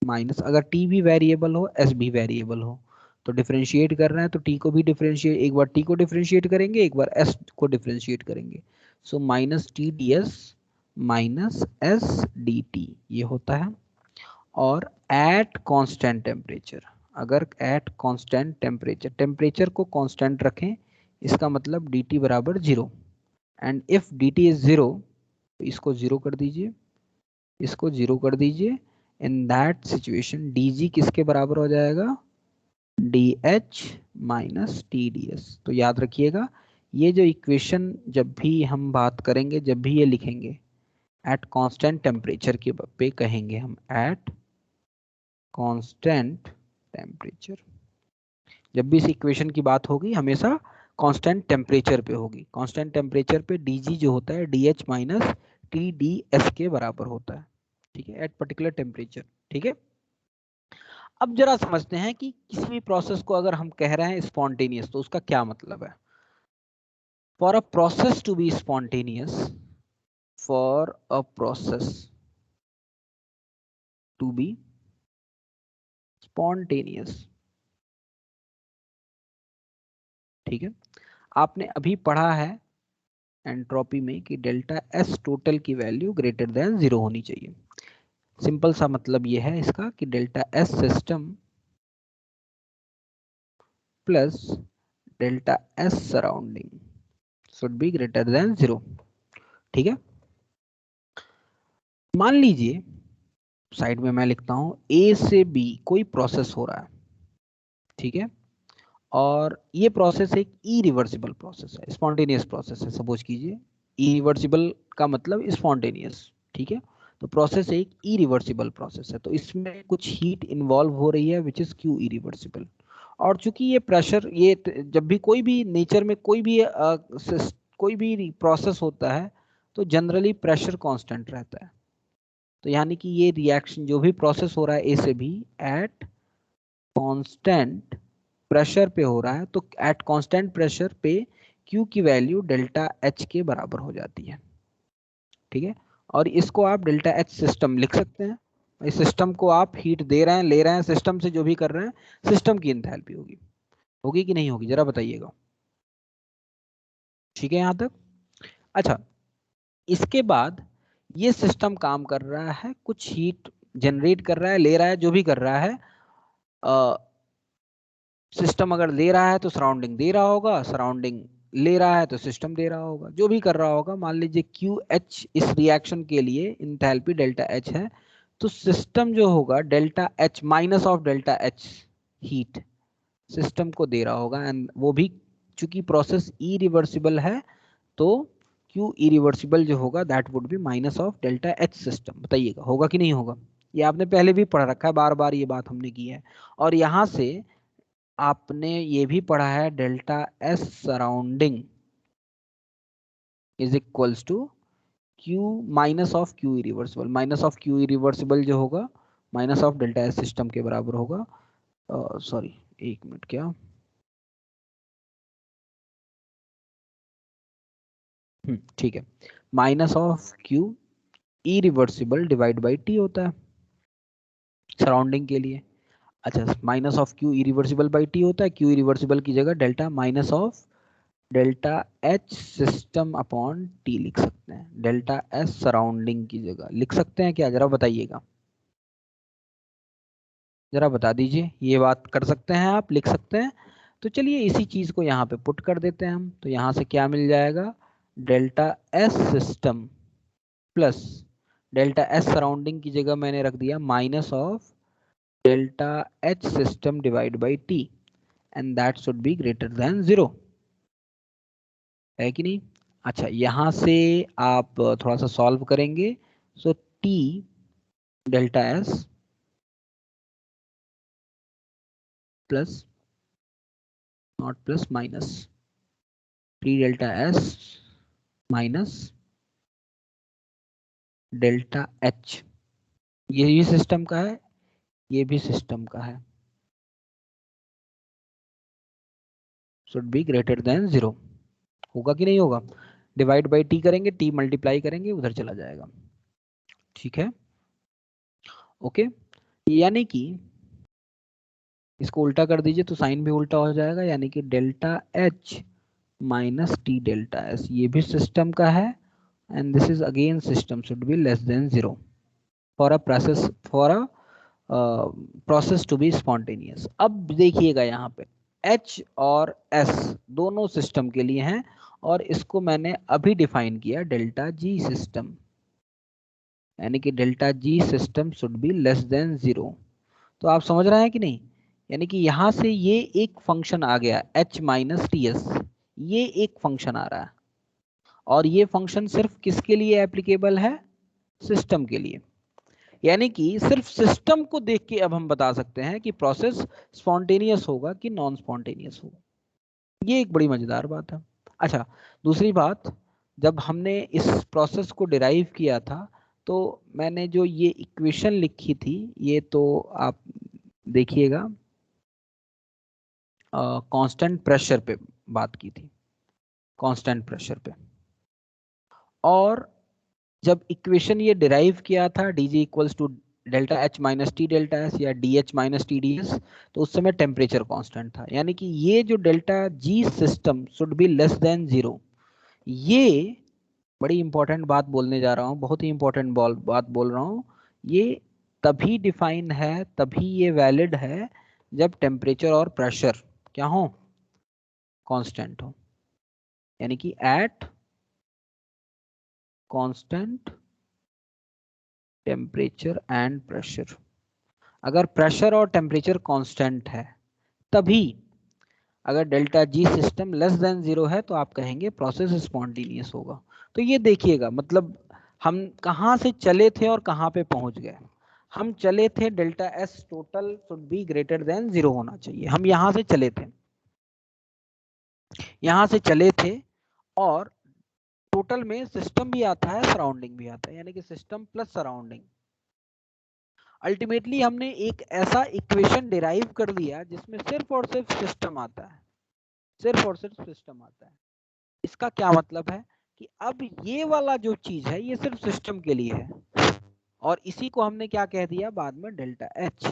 माइनस, अगर t भी वेरिएबल हो s भी वेरिएबल हो तो डिफरेंशिएट कर रहे हैं तो t को भी डिफरेंशिएट, एक बार t को डिफरेंशिएट करेंगे एक बार s को डिफरेंशिएट करेंगे. So minus T D S minus S D T ये होता है. और एट कांस्टेंट टेम्परेचर, अगर एट कांस्टेंट टेम्परेचर, टेम्परेचर को कांस्टेंट रखें इसका मतलब डी टी बराबर 0 and if D T is 0 तो इसको 0 कर दीजिए, इसको 0 कर दीजिए. In that situation D G किसके बराबर हो जाएगा, D H minus T D S. तो याद रखिएगा ये जो इक्वेशन जब भी हम बात करेंगे, जब भी ये लिखेंगे एट कांस्टेंट टेम्परेचर के पे कहेंगे हम एट कांस्टेंट टेम्परेचर. जब भी इस इक्वेशन की बात होगी हमेशा कांस्टेंट टेम्परेचर पे होगी। कांस्टेंट टेम्परेचर पे dg जो होता है dh माइनस TdS के बराबर होता है, ठीक है, एट पर्टिकुलर टेम्परेचर, ठीक है। अब जरा समझते हैं कि किसी भी प्रोसेस को अगर हम कह रहे हैं स्पॉन्टेनियस तो उसका क्या मतलब है। For a process to be spontaneous, for a process to be spontaneous, ठीक है, आपने अभी पढ़ा है एंट्रोपी में कि डेल्टा एस टोटल की वैल्यू ग्रेटर देन 0 होनी चाहिए। सिंपल सा मतलब ये है इसका कि delta S system plus delta S surrounding should be greater than 0, ठीक है। मान लीजिए साइड में मैं लिखता हूं ए से बी कोई प्रोसेस हो रहा है, ठीक है, और ये प्रोसेस एक इरिवर्सिबल प्रोसेस है, स्पॉन्टेनियस प्रोसेस है। सपोज कीजिए इरिवर्सिबल का मतलब स्पॉन्टेनियस, ठीक है, तो प्रोसेस एक इरिवर्सिबल प्रोसेस है, तो इसमें कुछ हीट इन्वॉल्व हो रही है विच इज क्यू इरिवर्सिबल। और चूंकि ये प्रेशर, ये जब भी कोई भी नेचर में कोई भी प्रोसेस होता है तो जनरली प्रेशर कांस्टेंट रहता है। तो यानी कि ये रिएक्शन जो भी प्रोसेस हो रहा है ए से बी एट कांस्टेंट प्रेशर पे हो रहा है, तो एट कांस्टेंट प्रेशर पे Q की वैल्यू डेल्टा H के बराबर हो जाती है, ठीक है। और इसको आप डेल्टा H सिस्टम लिख सकते हैं। इस सिस्टम को आप हीट दे रहे हैं, ले रहे हैं, सिस्टम से जो भी कर रहे हैं, सिस्टम की एंथैल्पी होगी, होगी कि नहीं होगी, जरा बताइएगा, ठीक है यहां तक। अच्छा, इसके बाद ये सिस्टम काम कर रहा है, कुछ हीट जनरेट कर रहा है, ले रहा है, जो भी कर रहा है। सिस्टम अगर ले रहा है तो सराउंडिंग दे रहा होगा, सराउंडिंग ले रहा है तो सिस्टम दे रहा होगा, जो भी कर रहा होगा। मान लीजिए QH इस रिएक्शन के लिए इंथैल्पी डेल्टा H है, तो सिस्टम जो होगा delta H minus of delta H heat system को दे रहा होगा, एंड वो भी चूंकि प्रोसेस इरिवर्सिबल है तो Q इरिवर्सिबल जो होगा that would be minus of delta H system. बताइएगा होगा कि नहीं होगा। ये आपने पहले भी पढ़ रखा है, बार बार ये बात हमने की है। और यहां से आपने ये भी पढ़ा है delta S surrounding is equals to Q minus of Q irreversible. Minus of Q irreversible जो होगा minus of delta S system के बराबर होगा। सॉरी एक मिनट, क्या ठीक है, minus of Q irreversible divide by T होता है सराउंडिंग के लिए। अच्छा, minus of Q irreversible by T होता है, Q इरिवर्सिबल की जगह delta minus of delta H system upon T लिख सकते हैं, डेल्टा S सराउंडिंग की जगह लिख सकते हैं क्या, जरा बताइएगा, जरा बता दीजिए। ये बात कर सकते हैं आप, लिख सकते हैं। तो चलिए इसी चीज को यहाँ पे पुट कर देते हैं हम। तो यहाँ से क्या मिल जाएगा, delta S system plus delta S surrounding की जगह मैंने रख दिया minus of delta H system divide by T, and that should be greater than 0, है कि नहीं। अच्छा, यहां से आप थोड़ा सा सॉल्व करेंगे, सो T delta S plus not plus minus T delta S minus delta H, ये भी सिस्टम का है, ये भी सिस्टम का है, शुड बी ग्रेटर देन 0, होगा कि नहीं होगा। डिवाइड बाई T करेंगे, T मल्टीप्लाई करेंगे, उधर चला जाएगा, ठीक है, ओके। यानी कि इसको उल्टा कर दीजिए तो साइन भी उल्टा हो जाएगा, यानी कि delta H minus T delta S ये भी सिस्टम का है, and this is again system should be less than 0 for a process to be spontaneous. अब देखिएगा यहाँ पे H और S दोनों सिस्टम के लिए हैं, और इसको मैंने अभी डिफाइन किया डेल्टा G सिस्टम, यानी कि delta G system should be less than 0। तो आप समझ रहे हैं कि नहीं, यानी कि यहां से ये एक फंक्शन आ गया H माइनस TS, ये एक फंक्शन आ रहा है, और ये फंक्शन सिर्फ किसके लिए एप्लीकेबल है, सिस्टम के लिए। यानी कि सिर्फ सिस्टम को देख के अब हम बता सकते हैं कि प्रोसेस स्पॉन्टेनियस होगा कि नॉन स्पॉन्टेनियस होगा। ये एक बड़ी मजेदार बात है। अच्छा, दूसरी बात, जब हमने इस प्रोसेस को डिराइव किया था तो मैंने जो ये इक्वेशन लिखी थी, ये तो आप देखिएगा, कांस्टेंट प्रेशर पे बात की थी, कांस्टेंट प्रेशर पे। और जब इक्वेशन ये डिराइव किया था dg equals to delta H minus T delta S या D H minus T D S, तो उस समय टेम्परेचर कांस्टेंट था, यानी कि ये जो delta G system should be less than 0। ये बड़ी इंपॉर्टेंट बात बोलने जा रहा हूँ, बहुत ही इंपॉर्टेंट बात बोल रहा हूँ। ये तभी डिफाइन है, तभी ये वैलिड है जब टेम्परेचर और प्रेशर क्या हो, कांस्टेंट हो, यानी कि eight constant temperature and pressure. अगर प्रेशर और टेम्परेचर कांस्टेंट है तभी, अगर delta G system less than 0 है तो आप कहेंगे प्रोसेस स्पॉन्टेनियस होगा। तो ये देखिएगा, मतलब हम कहाँ से चले थे और कहाँ पे पहुंच गए। हम चले थे delta S total should be greater than 0 होना चाहिए, हम यहाँ से चले थे, यहाँ से चले थे, और टोटल में सिस्टम भी आता है, सराउंडिंग भी आता है, यानी कि सिस्टम प्लस सराउंडिंग। अल्टीमेटली हमने एक ऐसा इक्वेशन डिराइव कर दिया जिसमें सिर्फ और सिर्फ सिस्टम आता है, सिर्फ और सिर्फ सिस्टम आता है। इसका क्या मतलब है कि अब ये वाला जो चीज है ये सिर्फ सिस्टम के लिए है, और इसी को हमने क्या कह दिया बाद में, डेल्टा एच।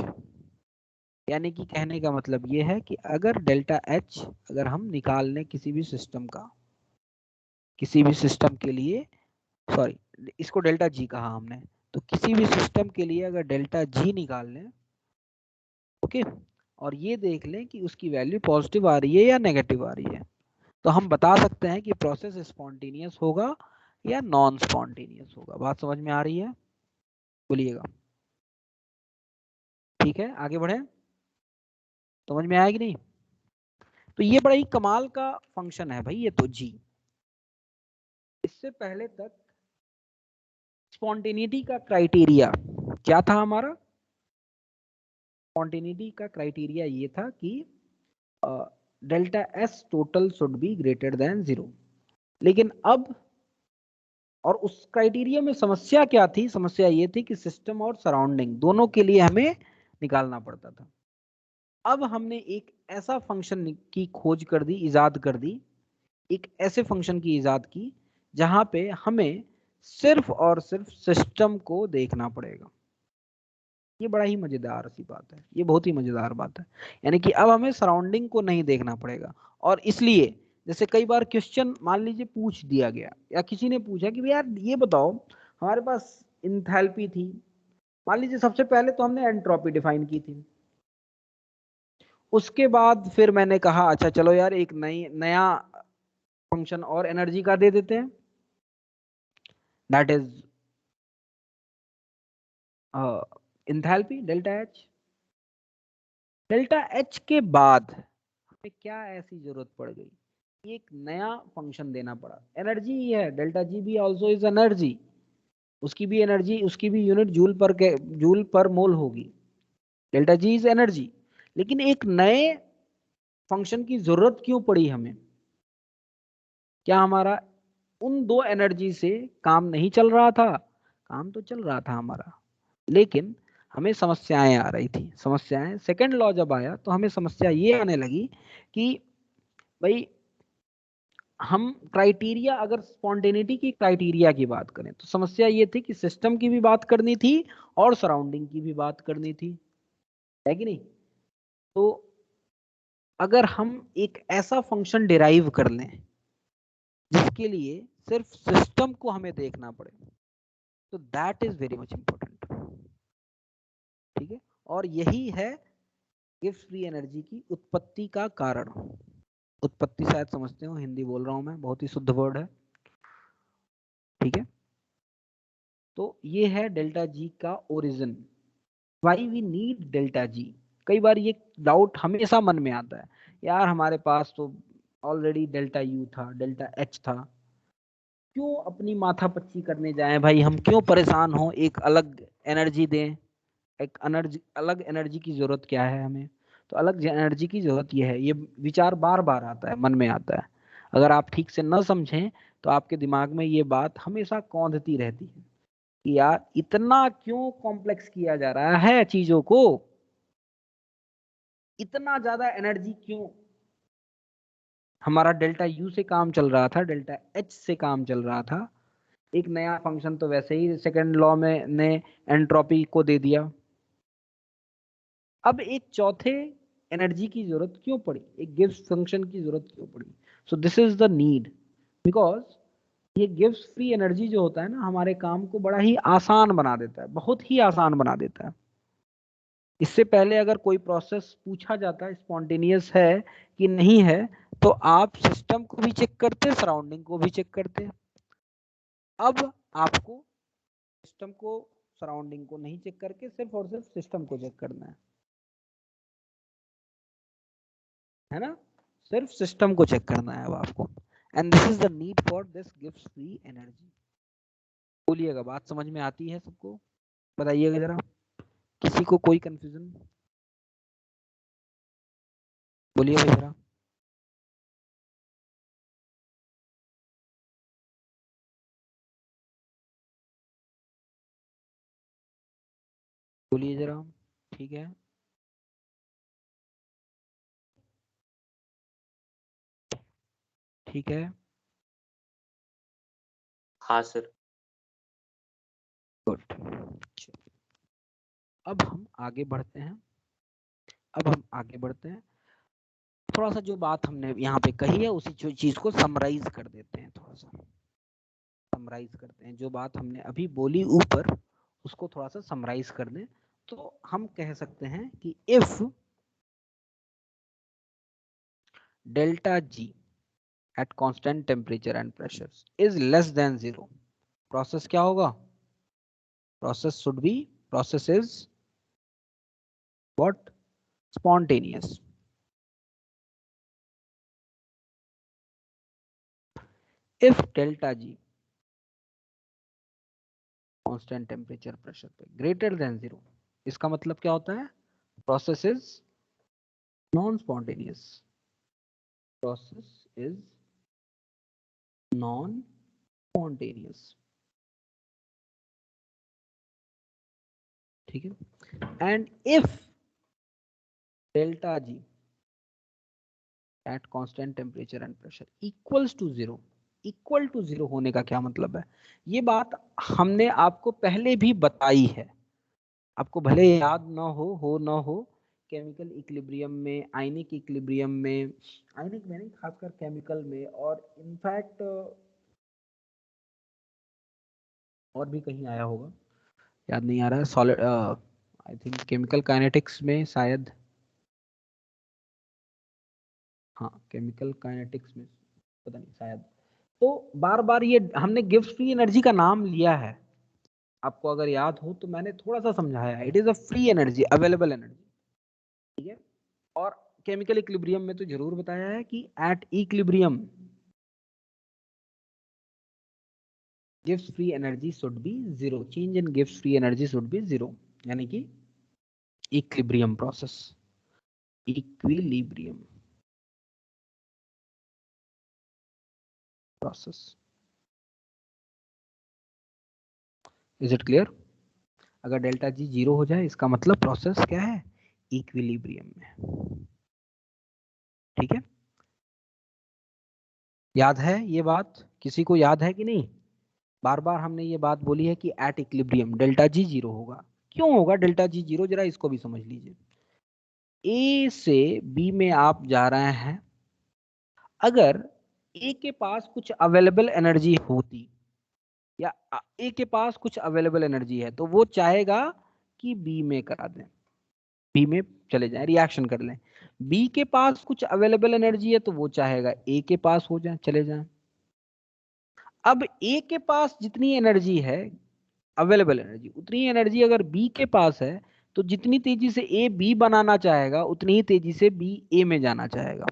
यानी कि कहने का मतलब ये है कि अगर डेल्टा एच अगर हम निकाल लें किसी भी सिस्टम का, किसी भी सिस्टम के लिए, सॉरी इसको डेल्टा जी कहा हमने, तो किसी भी सिस्टम के लिए अगर डेल्टा जी निकाल लें, ओके, और ये देख लें कि उसकी वैल्यू पॉजिटिव आ रही है या नेगेटिव आ रही है, तो हम बता सकते हैं कि प्रोसेस स्पॉन्टेनियस होगा या नॉन स्पॉन्टेनियस होगा। बात समझ में आ रही है? बोलिएगा। ठीक है, आगे बढ़े, समझ में आया कि नहीं? तो ये बड़ा ही कमाल का फंक्शन है भाई ये तो जी। इससे पहले तक स्पॉन्टेनिटी का क्राइटेरिया क्या था हमारा? स्पॉन्टेनिटी का क्राइटेरिया ये था कि delta S total should be greater than 0। लेकिन अब, और उस क्राइटेरिया में समस्या क्या थी? समस्या ये थी कि सिस्टम और सराउंडिंग दोनों के लिए हमें निकालना पड़ता था। अब हमने एक ऐसा फंक्शन की खोज कर दी, इजाद कर दी, एक ऐसे फंक्शन की इजाद की जहां पे हमें सिर्फ और सिर्फ सिस्टम को देखना पड़ेगा। ये बड़ा ही मजेदार सी बात है, ये बहुत ही मजेदार बात है। यानी कि अब हमें सराउंडिंग को नहीं देखना पड़ेगा, और इसलिए जैसे कई बार क्वेश्चन मान लीजिए पूछ दिया गया, या किसी ने पूछा कि यार ये बताओ, हमारे पास इंथैल्पी थी, मान लीजिए सबसे पहले तो हमने एंट्रोपी डिफाइन की थी, उसके बाद फिर मैंने कहा अच्छा चलो यार एक नया फंक्शन और एनर्जी का दे देते हैं, that is enthalpy delta H. Delta H के बाद हमें क्या ऐसी जरूरत पड़ गई, एक नया फंक्शन देना पड़ा। एनर्जी ही है, डेल्टा जी भी आल्सो इज एनर्जी, उसकी भी एनर्जी, उसकी भी यूनिट जूल पर मोल होगी। डेल्टा जी इज एनर्जी, लेकिन एक नए फंक्शन की जरूरत क्यों पड़ी हमें? क्या हमारा उन दो एनर्जी से काम नहीं चल रहा था? काम तो चल रहा था हमारा, लेकिन हमें समस्याएं आ रही थी। समस्याएं, सेकंड लॉ जब आया तो हमें समस्या ये आने लगी कि भाई हम क्राइटेरिया, अगर स्पॉन्टेनिटी की क्राइटेरिया की बात करें तो समस्या ये थी कि सिस्टम की भी बात करनी थी और सराउंडिंग की भी बात करनी थी, है कि नहीं? तो अगर हम एक ऐसा फंक्शन डिराइव कर लें जिसके लिए सिर्फ सिस्टम को हमें देखना पड़े, तो that is very much important. ठीक है, और यही है गिब्स फ्री एनर्जी की उत्पत्ति का कारण। उत्पत्ति शायद समझते हो, हिंदी बोल रहा हूं मैं, बहुत ही शुद्ध वर्ड है। ठीक है, तो ये है डेल्टा जी का origin, why we need delta G. कई बार ये डाउट हमेशा मन में आता है, यार हमारे पास तो ऑलरेडी डेल्टा यू था, डेल्टा एच था, क्यों अपनी माथापच्ची करने जाएं भाई, हम क्यों परेशान हो, एक अलग एनर्जी दें, एक अलग एनर्जी की जरूरत क्या है हमें? तो अलग एनर्जी की जरूरत ये है। ये विचार बार बार आता है, मन में आता है। अगर आप ठीक से न समझें तो आपके दिमाग में ये बात हमेशा कौंधती रहती है कि यार इतना क्यों कॉम्प्लेक्स किया जा रहा है चीजों को, इतना ज्यादा एनर्जी क्यों। हमारा डेल्टा यू से काम चल रहा था, डेल्टा एच से काम चल रहा था, एक नया फंक्शन तो वैसे ही सेकंड लॉ में ने एंट्रोपी को दे दिया। अब एक चौथे एनर्जी की जरूरत क्यों पड़ी, एक गिब्स फंक्शन की जरूरत क्यों पड़ी? So this is the need, because ये गिब्स फ्री एनर्जी जो होता है ना, हमारे काम को बड़ा ही आसान बना देता है, बहुत ही आसान बना देता है। इससे पहले अगर कोई प्रोसेस पूछा जाता है स्पॉन्टेनियस है कि नहीं है, तो आप सिस्टम को भी चेक करते, सराउंडिंग को भी चेक करते। अब आपको सिस्टम को, सराउंडिंग को नहीं चेक करके सिर्फ और सिर्फ सिस्टम को चेक करना है ना, सिर्फ सिस्टम को चेक करना है अब आपको। And this is the need for this gives free energy. बोलिएगा, बात समझ में आती है सबको? बताइएगा जरा, किसी को कोई कंफ्यूजन? बोलिए भाई जरा। बोलिए जरा। ठीक है, ठीक है, हाँ सर। गुड। अब हम आगे बढ़ते हैं, अब हम आगे बढ़ते हैं। थोड़ा सा जो बात हमने यहाँ पे कही है उसी चीज को समराइज कर देते हैं, थोड़ा सा समराइज करते हैं। जो बात हमने अभी बोली ऊपर, उसको थोड़ा सा समराइज कर दें तो हम कह सकते हैं कि if delta G at constant temperature and pressures is less than 0, process क्या होगा? Process should be, process is what? Spontaneous. If delta G constant temperature pressure पे greater than 0, इसका मतलब क्या होता है? Process is non-spontaneous. Process is non-spontaneous. ठीक है? And if delta G at constant temperature and pressure equals to 0, equal to 0 होने का क्या मतलब है? ये बात हमने आपको पहले भी बताई है, आपको भले याद ना हो, केमिकल इक्विलिब्रियम में, आयनिक इक्विलिब्रियम में, आयनिक में नहीं, खासकर केमिकल में, और इनफैक्ट और भी कहीं आया होगा, याद नहीं आ रहा है, solid, I think chemical kinetics में शायद, हाँ केमिकल काइनेटिक्स में, पता नहीं शायद। तो बार बार ये हमने गिव्स फ्री एनर्जी का नाम लिया है, आपको अगर याद हो तो मैंने थोड़ा सा समझाया, it is a free energy, available energy, ठीक है। और केमिकल इक्विलिब्रियम में तो जरूर बताया है कि at equilibrium gives free energy should be 0, change in gives free energy should be 0, यानी कि equilibrium process, equilibrium process. Is it clear? अगर डेल्टा जी 0 हो जाए इसका मतलब प्रोसेस क्या है? इक्विलिब्रियम में, ठीक है। याद है ये बात? किसी को याद है कि नहीं? बार बार हमने ये बात बोली है कि एट इक्विलिब्रियम डेल्टा जी 0 होगा। क्यों होगा डेल्टा जी 0? जरा इसको भी समझ लीजिए। ए से बी में आप जा रहे हैं, अगर ए के पास कुछ अवेलेबल एनर्जी होती, या ए के पास कुछ अवेलेबल एनर्जी है, तो वो चाहेगा कि बी में करा दें, बी में चले जाएं, रिएक्शन कर लें। बी के पास कुछ अवेलेबल एनर्जी है तो वो चाहेगा ए के पास हो जाए, चले जाएं। अब ए के पास जितनी एनर्जी है, अवेलेबल एनर्जी, उतनी एनर्जी अगर बी के पास है, तो जितनी तेजी से ए बी बनाना चाहेगा उतनी ही तेजी से बी ए में जाना चाहेगा।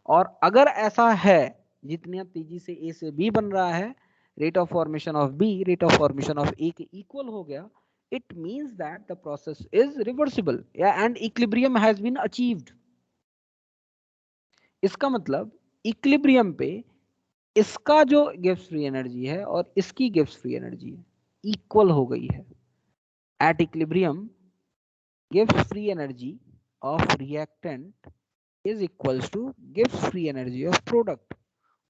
और अगर ऐसा है, जितनी तेजी से ए से बी बन रहा है, rate of formation of B rate of formation of A के इक्वल हो गया, it means that the process is reversible, yeah, and equilibrium has been achieved. इसका मतलब इक्विलिब्रियम पे इसका जो गिब्स फ्री एनर्जी है और इसकी गिब्स फ्री एनर्जी इक्वल हो गई है. At equilibrium Gibbs free energy of reactant is equals to Gibbs free energy of product.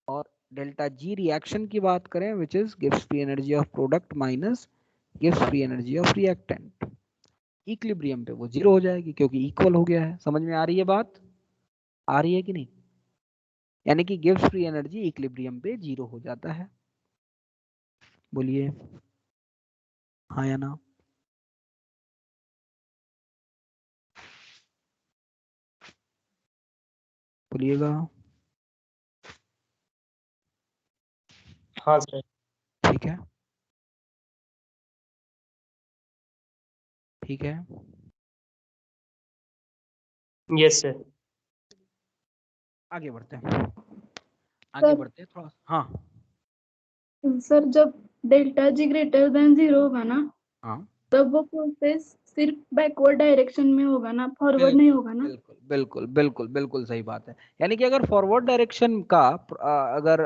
और डेल्टा जी रिएक्शन की बात करें which is Gibbs free energy of product minus गिव्स free energy of reactant. Equilibrium पे वो zero हो जाएगी क्योंकि इक्वल हो गया है. समझ में आ रही है बात? आ रही है कि नहीं? यानी कि गिव्स फ्री एनर्जी इक्विलिब्रियम पे जीरो हो जाता है. बोलिए हाँ या ना? बोलिएगा. हाँ सर. ठीक है, ठीक है. Yes sir. आगे बढ़ते हैं, आगे सर बढ़ते हैं थोड़ा. हाँ सर जब डेल्टा जी ग्रेटर देन 0 होगा ना, हाँ तब वो प्रोसेस सिर्फ बैकवर्ड डायरेक्शन में होगा ना, फॉरवर्ड नहीं होगा ना? बिल्कुल बिल्कुल बिल्कुल बिल्कुल सही बात है. यानी कि अगर फॉरवर्ड डायरेक्शन का अगर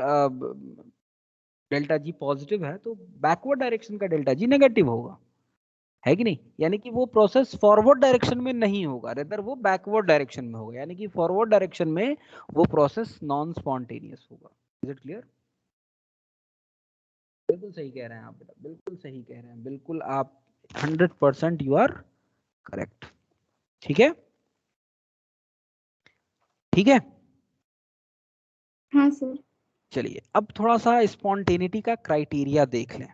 डेल्टा जी पॉजिटिव है तो बैकवर्ड डायरेक्शन का डेल्टा जी नेगेटिव होगा, है कि नहीं? यानी कि वो प्रोसेस फॉरवर्ड डायरेक्शन में नहीं होगा, रेदर वो बैकवर्ड डायरेक्शन में होगा. यानी कि फॉरवर्ड डायरेक्शन में वो प्रोसेस नॉन स्पॉन्टेनियस होगा. Is it clear? बिल्कुल सही कह रहे हैं आप बेटा, बिल्कुल सही कह रहे हैं, बिल्कुल आप 100% यू आर करेक्ट. ठीक है, ठीक है. हाँ सर. चलिए अब थोड़ा सा स्पॉन्टेनिटी का क्राइटेरिया देख लें.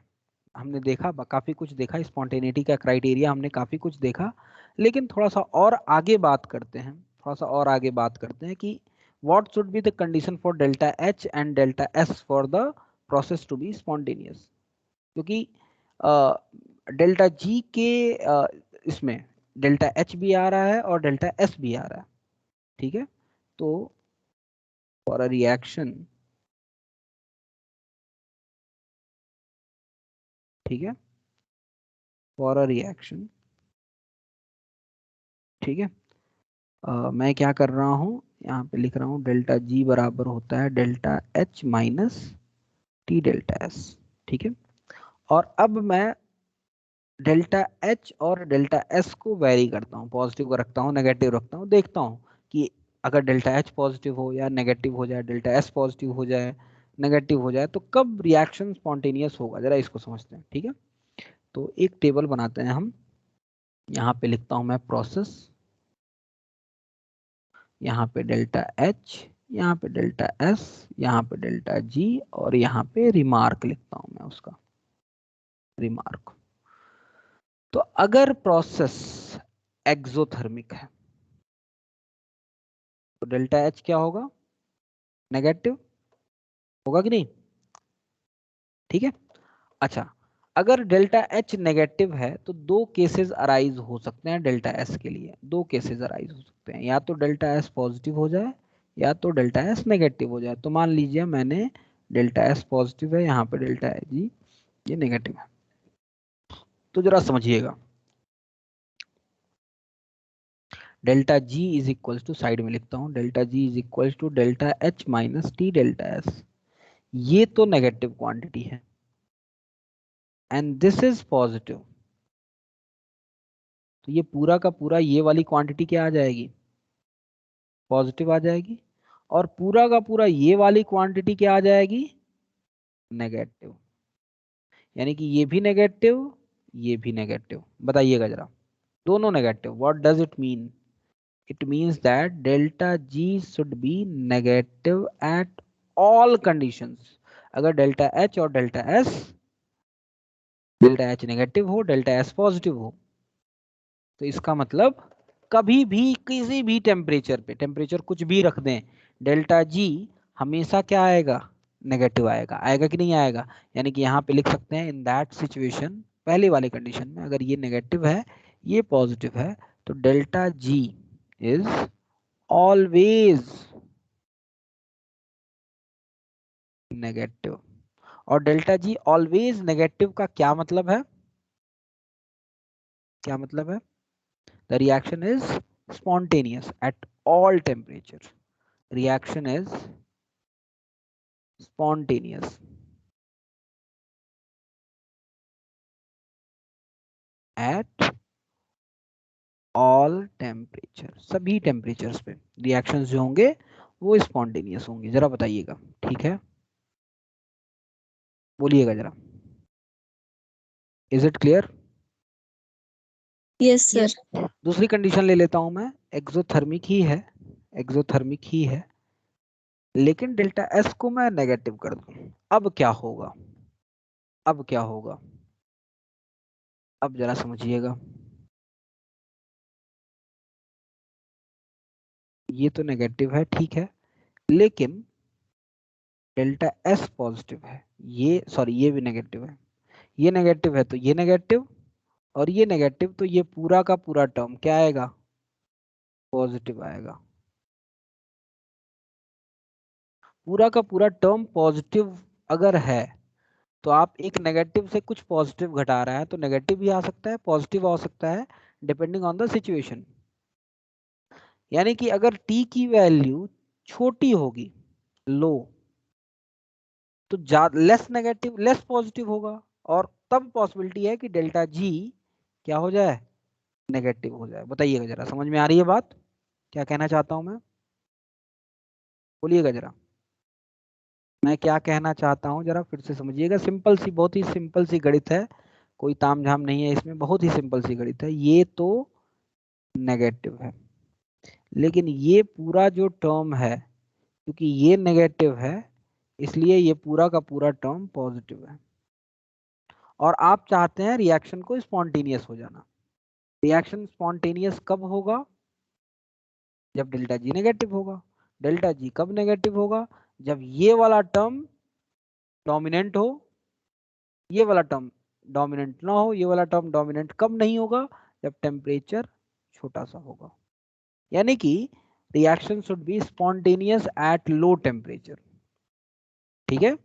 हमने देखा काफी कुछ देखा, स्पॉन्टेनिटी का क्राइटेरिया हमने काफी कुछ देखा, लेकिन थोड़ा सा और आगे बात करते हैं. थोड़ा सा और आगे बात करते हैं कि what should be the condition for delta H and delta S for the process to be spontaneous. क्योंकि डेल्टा जी के इसमें डेल्टा एच भी आ रहा है और डेल्टा एस भी आ रहा है. ठीक है, तो फॉर अ रिएक्शन, ठीक है, फॉर अ रिएक्शन, ठीक है, मैं क्या कर रहा हूं यहाँ पे लिख रहा हूं डेल्टा जी बराबर होता है delta H minus T delta S. ठीक है, और अब मैं डेल्टा एच और डेल्टा एस को वेरी करता हूँ, पॉजिटिव को रखता हूँ, नेगेटिव रखता हूँ, देखता हूँ कि अगर डेल्टा एच पॉजिटिव हो या नेगेटिव हो जाए, डेल्टा एस पॉजिटिव हो जाए, नेगेटिव हो जाए, तो कब रिएक्शन स्पॉन्टेनियस होगा, जरा इसको समझते हैं. ठीक है, तो एक टेबल बनाते हैं हम. यहाँ पे लिखता हूँ मैं प्रोसेस, यहाँ पे डेल्टा एच, यहाँ पे डेल्टा एस, यहाँ पे डेल्टा जी, और यहाँ पे रिमार्क लिखता हूँ मैं उसका, रिमार्क. तो अगर प्रोसेस एक्सोथर्मिक है तो डेल्टा एच क्या होगा? नेगेटिव होगा कि नहीं? ठीक है, अच्छा, अगर डेल्टा एच नेगेटिव है तो दो केसेस अराइज हो सकते हैं डेल्टा एस के लिए. दो केसेस अराइज हो सकते हैं, या तो डेल्टा एस पॉजिटिव हो जाए या तो डेल्टा एस नेगेटिव हो जाए. तो मान लीजिए मैंने डेल्टा एस पॉजिटिव है, यहाँ पे डेल्टा जी ये नेगेटिव है. तो जरा समझिएगा, delta G is equal to, side में लिखता हूँ, delta G is equal to delta H minus T delta S. ये तो नेगेटिव क्वांटिटी है एंड दिस इज पॉजिटिव. तो ये पूरा का पूरा ये वाली क्वांटिटी क्या आ जाएगी? पॉजिटिव आ जाएगी. और पूरा का पूरा ये वाली क्वांटिटी क्या आ जाएगी? नेगेटिव. यानी कि ये भी नेगेटिव, ये भी नेगेटिव. बताइएगा जरा, दोनों negative. What does it mean? It means that delta G should be negative at all conditions. अगर डेल्टा एच और डेल्टा एच नेगेटिव हो, डेल्टा एस पॉजिटिव हो, तो इसका मतलब कभी भी किसी भी टेम्परेचर पे, टेम्परेचर कुछ भी रख दें, डेल्टा जी हमेशा क्या आएगा? नेगेटिव आएगा. आएगा कि नहीं आएगा? यानी कि यहाँ पे लिख सकते हैं इन दैट सिचुएशन, पहले वाले कंडीशन में अगर ये नेगेटिव है ये पॉजिटिव है तो delta G is always negative. और डेल्टा जी ऑलवेज नेगेटिव का क्या मतलब है? क्या मतलब है? The reaction is spontaneous at all temperature. Reaction is spontaneous at all temperature. सभी टेम्परेचर्स पे रिएक्शंस जो होंगे वो स्पॉन्टेनियस होंगे. जरा बताइएगा. ठीक है, बोलिएगा जरा. Is it clear? Yes sir. दूसरी कंडीशन ले लेता हूं मैं. एक्सोथर्मिक ही है, एक्सोथर्मिक ही है, लेकिन डेल्टा एस को मैं नेगेटिव कर दूं. अब क्या होगा? अब क्या होगा? अब जरा समझिएगा. ये तो नेगेटिव है, ठीक है, लेकिन डेल्टा एस पॉजिटिव है. ये सॉरी, ये भी नेगेटिव है. ये नेगेटिव है तो ये नेगेटिव, और ये नेगेटिव, तो ये पूरा का पूरा टर्म क्या आएगा? पॉजिटिव आएगा. पूरा का पूरा टर्म पॉजिटिव अगर है तो आप एक नेगेटिव से कुछ पॉजिटिव घटा रहा है तो नेगेटिव भी आ सकता है, पॉजिटिव आ सकता है, डिपेंडिंग ऑन द सिचुएशन. यानी कि अगर t की वैल्यू छोटी होगी, लो, तो लेस नेगेटिव लेस पॉजिटिव होगा, और तब पॉसिबिलिटी है कि डेल्टा जी क्या हो जाए? नेगेटिव हो जाए. बताइएगा जरा, समझ में आ रही है बात? क्या कहना चाहता हूं मैं? बोलिएगा जरा, मैं क्या कहना चाहता हूं जरा फिर से समझिएगा. सिंपल सी, बहुत ही सिंपल सी गणित है, कोई तामझाम नहीं है इसमें, बहुत ही सिंपल सी गणित है. ये तो नेगेटिव है, लेकिन ये पूरा जो टर्म है, क्योंकि ये नेगेटिव है इसलिए ये पूरा का पूरा टर्म पॉजिटिव है. और आप चाहते हैं रिएक्शन को स्पॉन्टेनियस हो जाना. रिएक्शन स्पॉन्टेनियस कब होगा? जब डेल्टा जी नेगेटिव होगा. डेल्टा जी कब नेगेटिव होगा? जब ये वाला टर्म डोमिनेंट हो, ये वाला टर्म डोमिनेंट ना हो. ये वाला टर्म डोमिनेंट कब नहीं होगा? जब टेम्परेचर छोटा सा होगा. यानी कि reaction should be spontaneous at low temperature. ठीक है,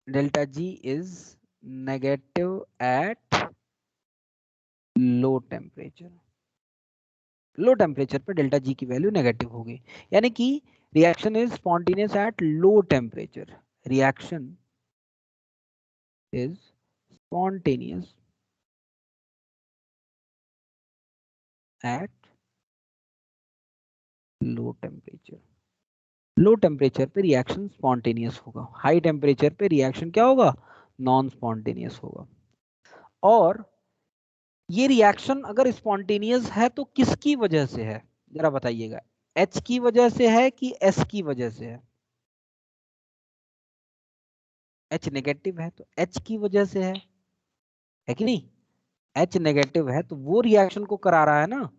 delta G is negative at low temperature. Low temperature पे डेल्टा जी की वैल्यू नेगेटिव होगी. यानी कि reaction is spontaneous at low temperature. Reaction is spontaneous at low temperature. Low temperature पे reaction spontaneous होगा, high temperature पे reaction क्या होगा? नॉन स्पॉन्टेनियस होगा. और ये रिएक्शन अगर स्पॉन्टेनियस है तो किसकी वजह से है? जरा बताइएगा. H की वजह से है कि S की वजह से है? H नेगेटिव है तो H की वजह से है कि नहीं? H नेगेटिव है तो वो रिएक्शन को करा रहा है ना,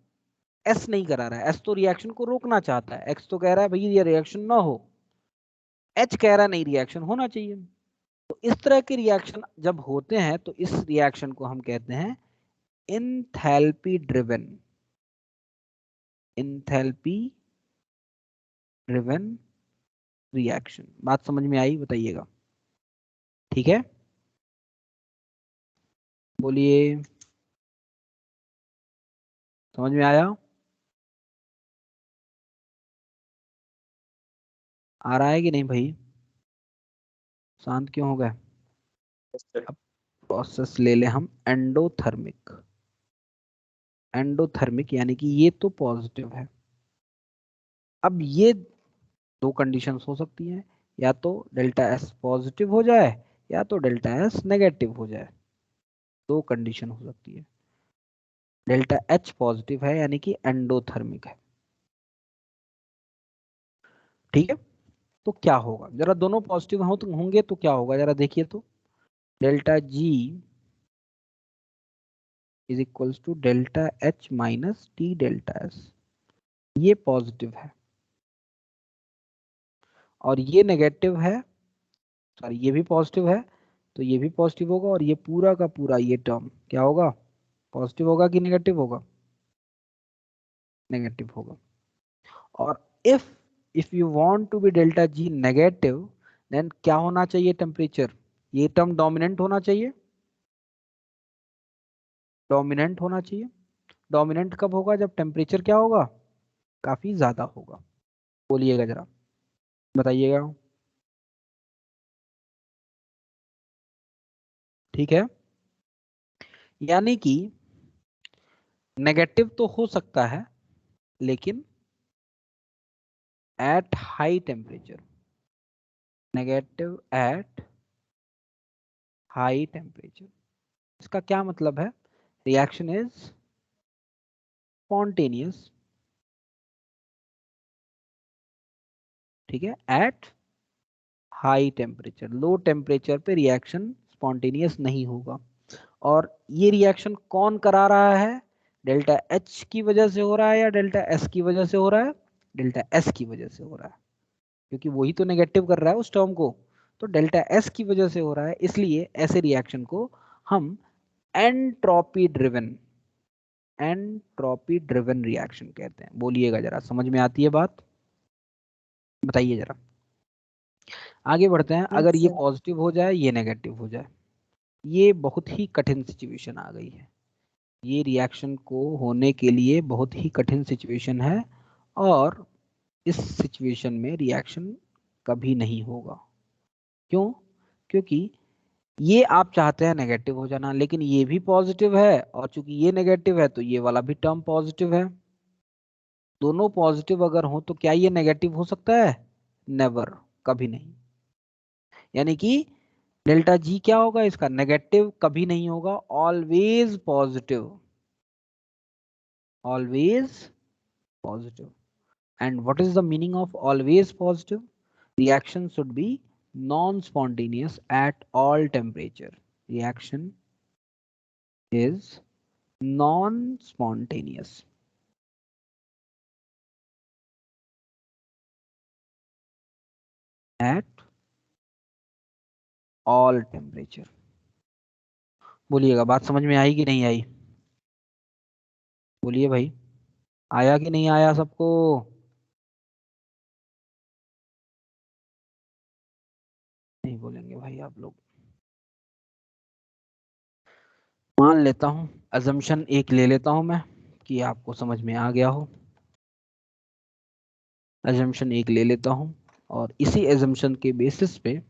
S नहीं करा रहा है. S तो रिएक्शन को रोकना चाहता है, X तो कह रहा है भाई ये रिएक्शन ना हो, H कह रहा नहीं रिएक्शन होना चाहिए. तो इस तरह के रिएक्शन जब होते हैं तो इस रिएक्शन को हम कहते हैं enthalpy driven. Enthalpy driven reaction. बात समझ में आई? बताइएगा. ठीक है, बोलिए, समझ में आया? आ रहा है कि नहीं भाई? शांत क्यों हो गए? अब प्रोसेस ले ले हम एंडोथर्मिक. एंडोथर्मिक यानी कि ये तो पॉजिटिव है. अब ये दो कंडीशंस हो सकती हैं, या तो डेल्टा एस पॉजिटिव हो जाए या तो डेल्टा एस नेगेटिव हो जाए. दो कंडीशन हो सकती है. डेल्टा एच पॉजिटिव है यानी कि एंडोथर्मिक है. ठीक है, तो क्या होगा? जरा दोनों पॉजिटिव हो तो होंगे तो क्या होगा जरा देखिए तो. Delta G is equals to delta H minus T delta S. ये पॉजिटिव है और ये नेगेटिव है, सॉरी ये भी पॉजिटिव है तो ये भी पॉजिटिव होगा, और ये पूरा का पूरा ये टर्म क्या होगा? पॉजिटिव होगा कि नेगेटिव होगा? नेगेटिव होगा. और if you want to be delta G negative, then क्या होना चाहिए टेम्परेचर? ये टर्म डोमिनेंट होना चाहिए. डोमिनेंट होना चाहिए। डोमिनेंट कब होगा? जब टेम्परेचर क्या होगा? काफी ज्यादा होगा। बोलिएगा जरा, बताइएगा। ठीक है, यानी कि नेगेटिव तो हो सकता है, लेकिन at high temperature. Negative at high temperature, इसका क्या मतलब है? Reaction is spontaneous. ठीक है, at high temperature. Low temperature पे रिएक्शन स्पॉन्टेनियस नहीं होगा। और ये रिएक्शन कौन करा रहा है? डेल्टा एच की वजह से हो रहा है या डेल्टा एस की वजह से हो रहा है? डेल्टा एस की वजह से हो रहा है, क्योंकि वही तो नेगेटिव कर रहा है उस टर्म को। तो डेल्टा एस की वजह से हो रहा है, इसलिए ऐसे रिएक्शन को हम एंट्रोपी ड्रिवन रिएक्शन कहते हैं। बोलिएगा जरा, समझ में आती है बात? बताइए जरा। आगे बढ़ते हैं। अगर ये सर। पॉजिटिव हो जाए, ये नेगेटिव हो जाए, ये बहुत ही कठिन सिचुएशन आ गई है। ये रिएक्शन को होने के लिए बहुत ही कठिन सिचुएशन है, और इस सिचुएशन में रिएक्शन कभी नहीं होगा। क्यों? क्योंकि ये आप चाहते हैं नेगेटिव हो जाना, लेकिन ये भी पॉजिटिव है, और चूंकि ये नेगेटिव है तो ये वाला भी टर्म पॉजिटिव है। दोनों पॉजिटिव अगर हो तो क्या ये नेगेटिव हो सकता है? नेवर, कभी नहीं। यानी कि डेल्टा जी क्या होगा? इसका नेगेटिव कभी नहीं होगा, always positive, always positive. And what is the meaning of always positive? Reaction should be non-spontaneous at all temperature. Reaction is non-spontaneous at all temperature. बोलिएगा, बात समझ में आई कि नहीं आई? बोलिए भाई, आया कि नहीं आया सबको? नहीं बोलेंगे भाई आप लोग। मान लेता हूं, अजम्पशन एक ले लेता हूं मैं कि आपको समझ में आ गया हो। अजम्पशन एक ले लेता हूं, और इसी अजम्पशन के बेसिस पे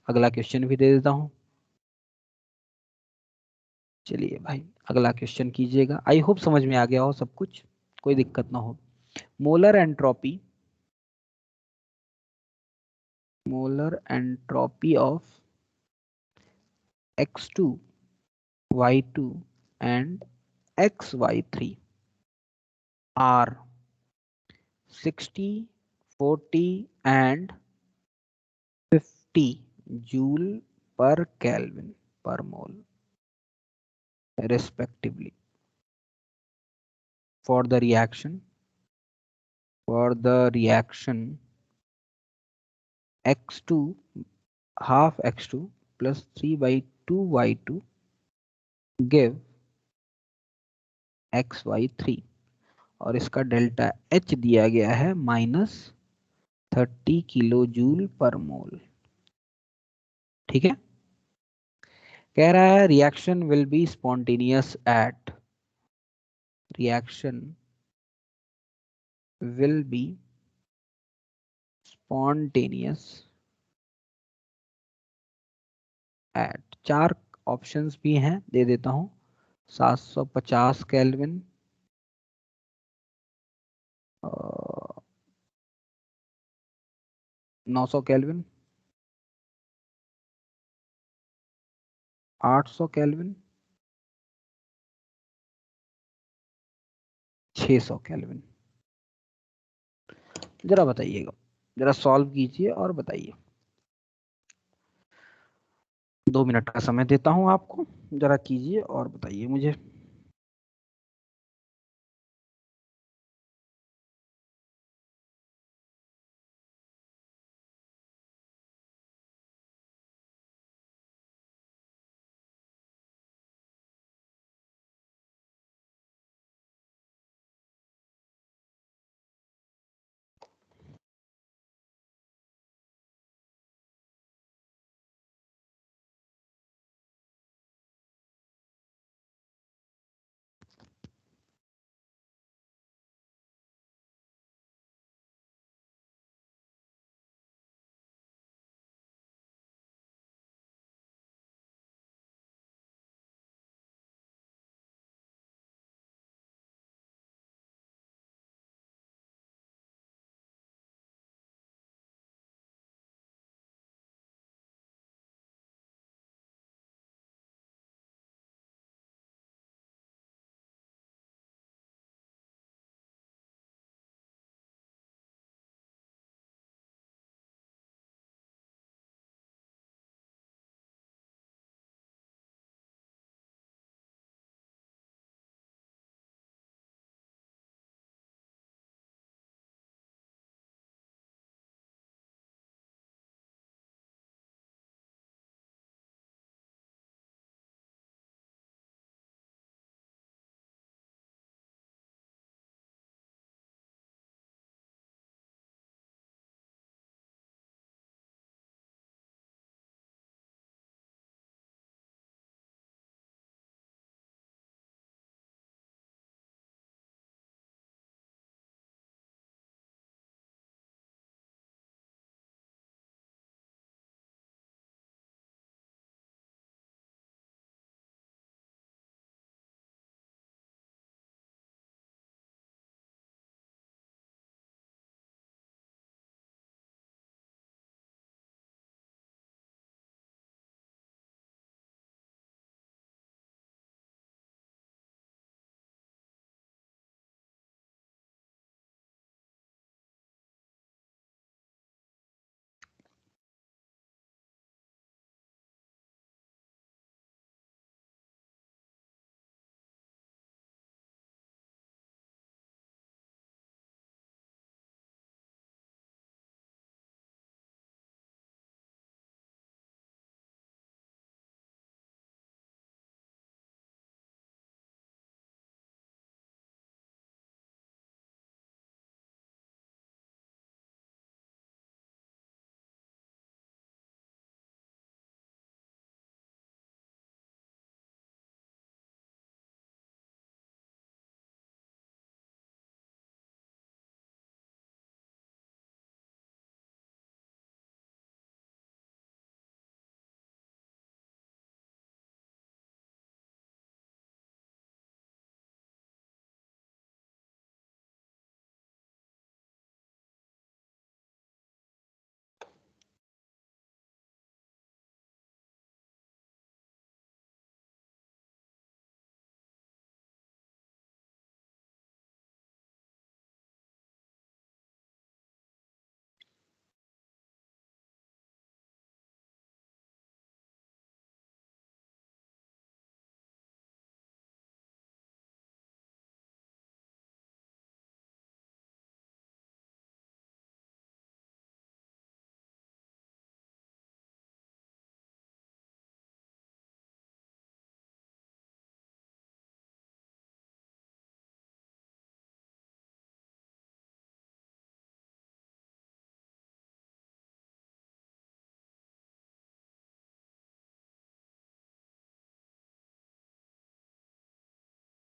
अगला क्वेश्चन भी दे देता हूं। चलिए भाई, अगला क्वेश्चन कीजिएगा। आई होप समझ में आ गया हो सब कुछ, कोई दिक्कत ना हो। Molar entropy of x2, y2 and xy3 are 60, 40 and 50 joule per Kelvin per mole respectively for the reaction x2 half x2 plus 3 by 2 y2 give xy3, और इसका डेल्टा एच दिया गया है -30 किलो जूल पर मोल। ठीक है, कह रहा है reaction will be spontaneous at, reaction will be spontaneous at, 4 options भी हैं, दे देता हूं। 750 केल्विन, 900 केल्विन, 800 केल्विन, 600 केल्विन। जरा बताइएगा, जरा सॉल्व कीजिए और बताइए। 2 मिनट का समय देता हूं आपको, जरा कीजिए और बताइए मुझे।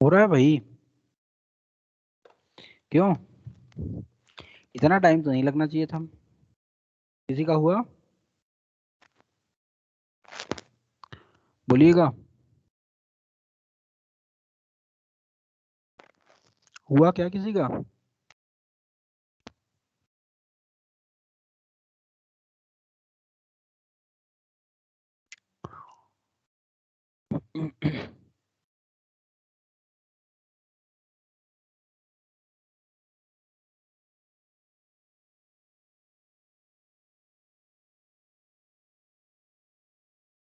हो रहा है भाई? क्यों? इतना टाइम तो नहीं लगना चाहिए था। किसी का हुआ? बोलिएगा, हुआ क्या किसी का?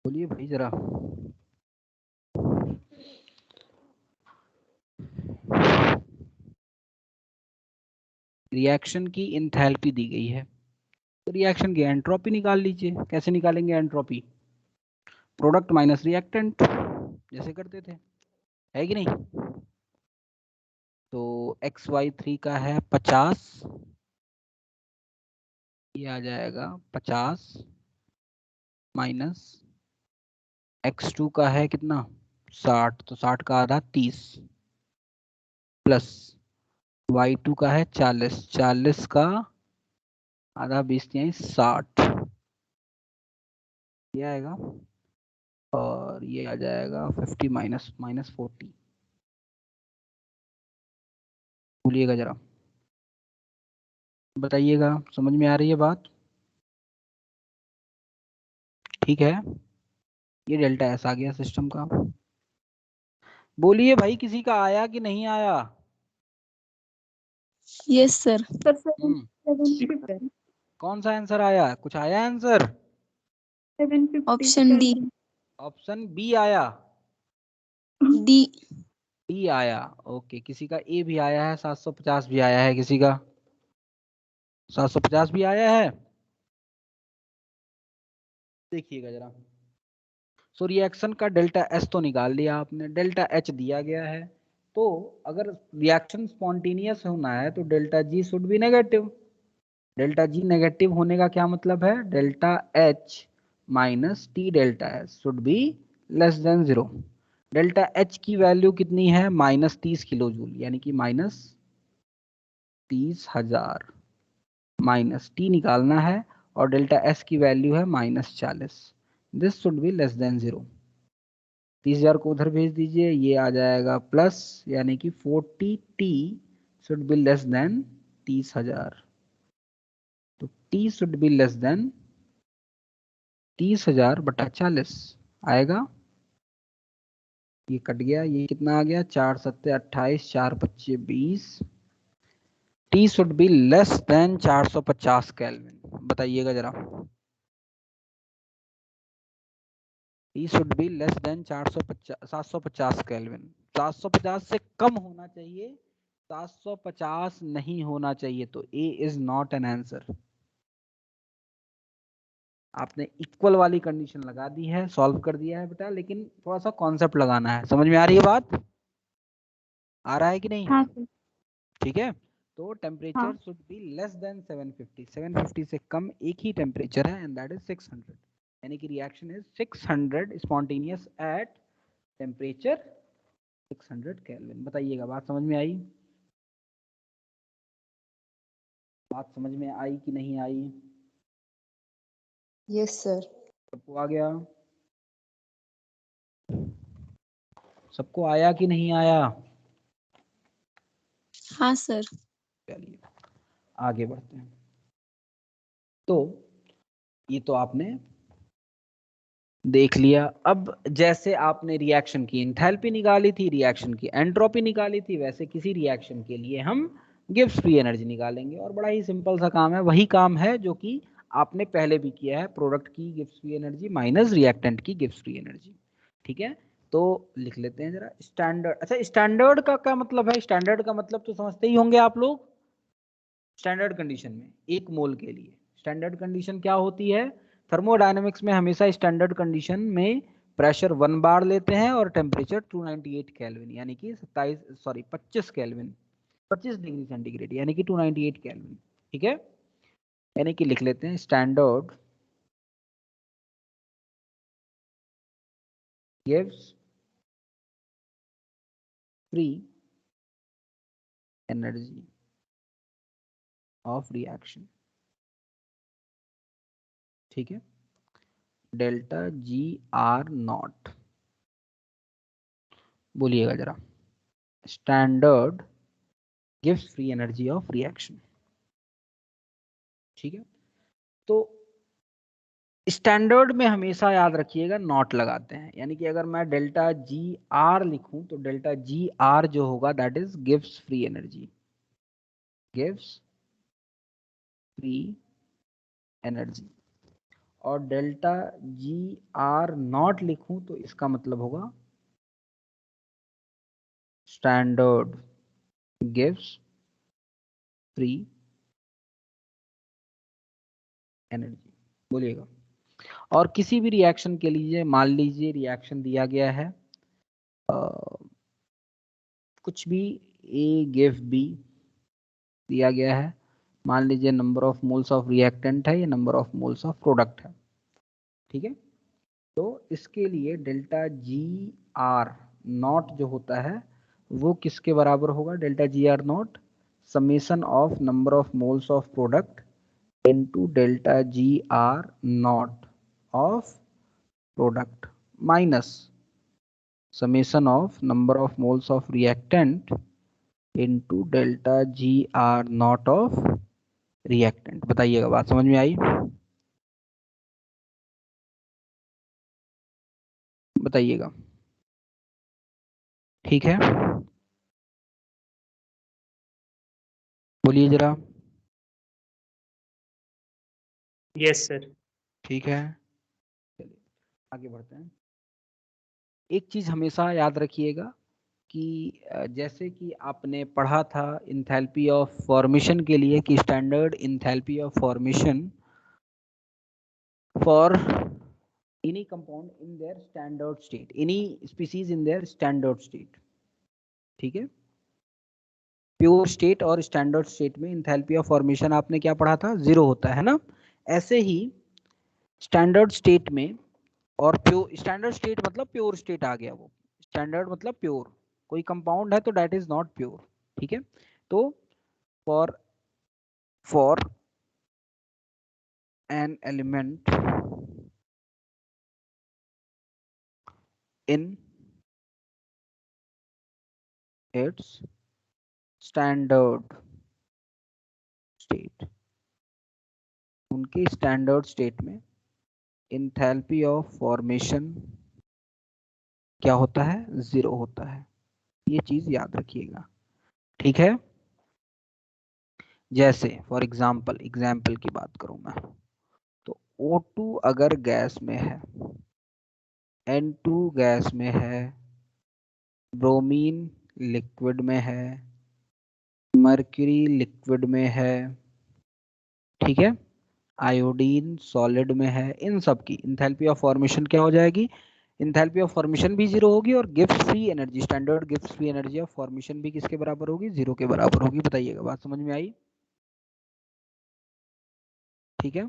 बोलिए भाई जरा। रिएक्शन की इंथैल्पी दी गई है, तो रिएक्शन की एंट्रोपी निकाल लीजिए। कैसे निकालेंगे एंट्रोपी? प्रोडक्ट माइनस रिएक्टेंट, जैसे करते थे, है कि नहीं? तो XY3 का है 50, ये आ जाएगा 50 माइनस X2 का है कितना 60, तो 60 का आधा 30 प्लस Y2 का है 40, 40 का आधा 20 60, ये आएगा। और ये आ जाएगा 50 माइनस 40। बोलिएगा जरा, बताइएगा, समझ में आ रही है बात? ठीक है, ये डेल्टा एस आ गया सिस्टम का। बोलिए भाई, किसी का आया कि नहीं आया? Yes sir. सर 750 कौन सा आंसर आया? कुछ आया answer? 750 option D. Option B आया, डी। डी आया। ओके, किसी का ए भी आया है, 750 भी आया है, किसी का 750 भी आया है। देखिएगा जरा। सो रिएक्शन का डेल्टा एस तो निकाल लिया आपने, डेल्टा एच दिया गया है। तो अगर रिएक्शन स्पॉन्टेनियस होना है तो delta ji should be negative. Delta G negative होने का क्या मतलब है? Delta H minus T delta S should be less than 0। Delta H की वैल्यू कितनी है? माइनस 30 किलो जूल, यानी कि माइनस 30,000 माइनस टी निकालना है, और डेल्टा एस की वैल्यू है minus 40। This should be less than 0। 30,000 को उधर भेज दीजिए, ये आ जाएगा प्लस, यानी कि 40t should be less then 30,000। तो t should be less then 30,000 बटा 40 आएगा। ये कट गया, ये कितना आ गया? 4 सत्ते 28, 4 पच्चे 20। t should be less then 450 kelvin. बताइएगा जरा, t should be less then 750 kelvin. 750 से कम होना चाहिए, 750 नहीं होना चाहिए। तो A is not an answer. आपने इक्वल वाली कंडीशन लगा दी है, सॉल्व कर दिया है बेटा, लेकिन थोड़ा सा कॉन्सेप्ट लगाना है। समझ में आ रही है बात? आ रहा है कि नहीं? हाँ सर। ठीक है, तो टेम्परेचर हाँ। Should be less then 750। 750 से कम एक ही टेम्परेचर है, एंड दैट इज 600, यानी कि reaction is 600 spontaneous at temperature 600 kelvin. बताइएगा, बात समझ में आई? बात समझ में आई कि नहीं आई? Yes sir. सबको आ गया? सबको आया कि नहीं आया? हाँ सर। चलिए आगे बढ़ते हैं। तो ये तो आपने देख लिया। अब जैसे आपने रिएक्शन की एंथैल्पी निकाली थी, रिएक्शन की एंट्रोपी निकाली थी, वैसे किसी रिएक्शन के लिए हम गिब्स फ्री एनर्जी निकालेंगे। और बड़ा ही सिंपल सा काम है, वही काम है जो कि आपने पहले भी किया है, प्रोडक्ट की Gibbs free energy minus reactant की गिब्स फ्री एनर्जी। ठीक है, तो लिख लेते हैं जरा स्टैंडर्ड। अच्छा, स्टैंडर्ड का क्या मतलब है? स्टैंडर्ड का मतलब तो समझते ही होंगे आप लोग। स्टैंडर्ड कंडीशन में 1 मोल के लिए स्टैंडर्ड कंडीशन क्या होती है? थर्मोडायनेमिक्स में हमेशा स्टैंडर्ड कंडीशन में प्रेशर 1 बार लेते हैं और टेम्परेचर 298 केल्विन, यानी कि 25 केल्विन, 25 डिग्री सेंटीग्रेड, यानी कि 298 केल्विन। ठीक है, यानी कि लिख लेते हैं standard gives free energy of reaction. ठीक है, डेल्टा जी आर नॉट, बोलिएगा जरा, standard gives free energy of reaction. ठीक है, तो स्टैंडर्ड में हमेशा याद रखिएगा नॉट लगाते हैं, यानी कि अगर मैं डेल्टा जी आर लिखूं तो डेल्टा जी आर जो होगा that is gives free energy, gives free energy. और डेल्टा जी आर नॉट लिखूं तो इसका मतलब होगा स्टैंडर्ड गिव्स फ्री एनर्जी, बोलिएगा। और किसी भी रिएक्शन के लिए मान लीजिए रिएक्शन दिया गया है कुछ भी ए गिव बी दिया गया है, मान लीजिए number of moles of reactant है, ये number of moles of product है। ठीक है, तो इसके लिए डेल्टा जी आर नॉट जो होता है वो किसके बराबर होगा? Delta G R naught summation of number of moles of product into delta G R naught of product minus summation of number of moles of reactant into delta G R naught of reactant। बताइएगा, बात समझ में आई? बताइएगा, ठीक है, बोलिए जरा। Yes sir. ठीक है, चलिए आगे बढ़ते हैं। एक चीज हमेशा याद रखिएगा कि जैसे कि आपने पढ़ा था इंथैल्पी ऑफ फॉर्मेशन के लिए कि standard enthalpy of formation for any compound in their standard state, any species in their standard state। ठीक है, प्योर स्टेट और स्टैंडर्ड स्टेट में इंथैल्पी ऑफ फॉर्मेशन आपने क्या पढ़ा था? 0 होता है ना। ऐसे ही स्टैंडर्ड स्टेट में और प्योर, स्टैंडर्ड स्टेट मतलब प्योर स्टेट आ गया, वो स्टैंडर्ड मतलब प्योर, कोई कंपाउंड है तो दैट इज नॉट प्योर। ठीक है, तो for an element in its standard state, उनके स्टैंडर्ड स्टेट में इंथैल्पी ऑफ फॉर्मेशन क्या होता है? 0 होता है। ये चीज याद रखिएगा, ठीक है। जैसे फॉर एग्जाम्पल की बात करूं मैं तो O2 अगर गैस में है, N2 गैस में है, ब्रोमीन लिक्विड में है, मर्क्यूरी लिक्विड में है, ठीक है, आयोडीन सॉलिड में है, इन सब की इंथैल्पी ऑफ फॉर्मेशन क्या हो जाएगी? इंथैल्पी ऑफ फॉर्मेशन भी 0 होगी और gives free energy, standard gives free energy of formation भी किसके बराबर होगी? 0 के बराबर होगी। बताइएगा, बात समझ में आई? ठीक है,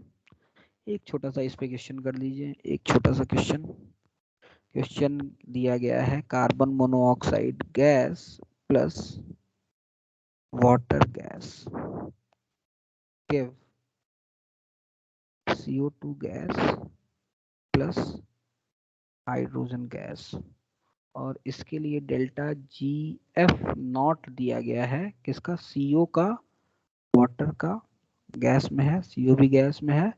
एक छोटा सा इस पे क्वेश्चन कर लीजिए। एक छोटा सा क्वेश्चन दिया गया है, carbon monoxide gas plus water gas give CO2 gas plus hydrogen gas, और इसके लिए डेल्टा जी एफ नॉट दिया गया है, किसका? CO का, वाटर का, गैस में है, CO भी गैस में है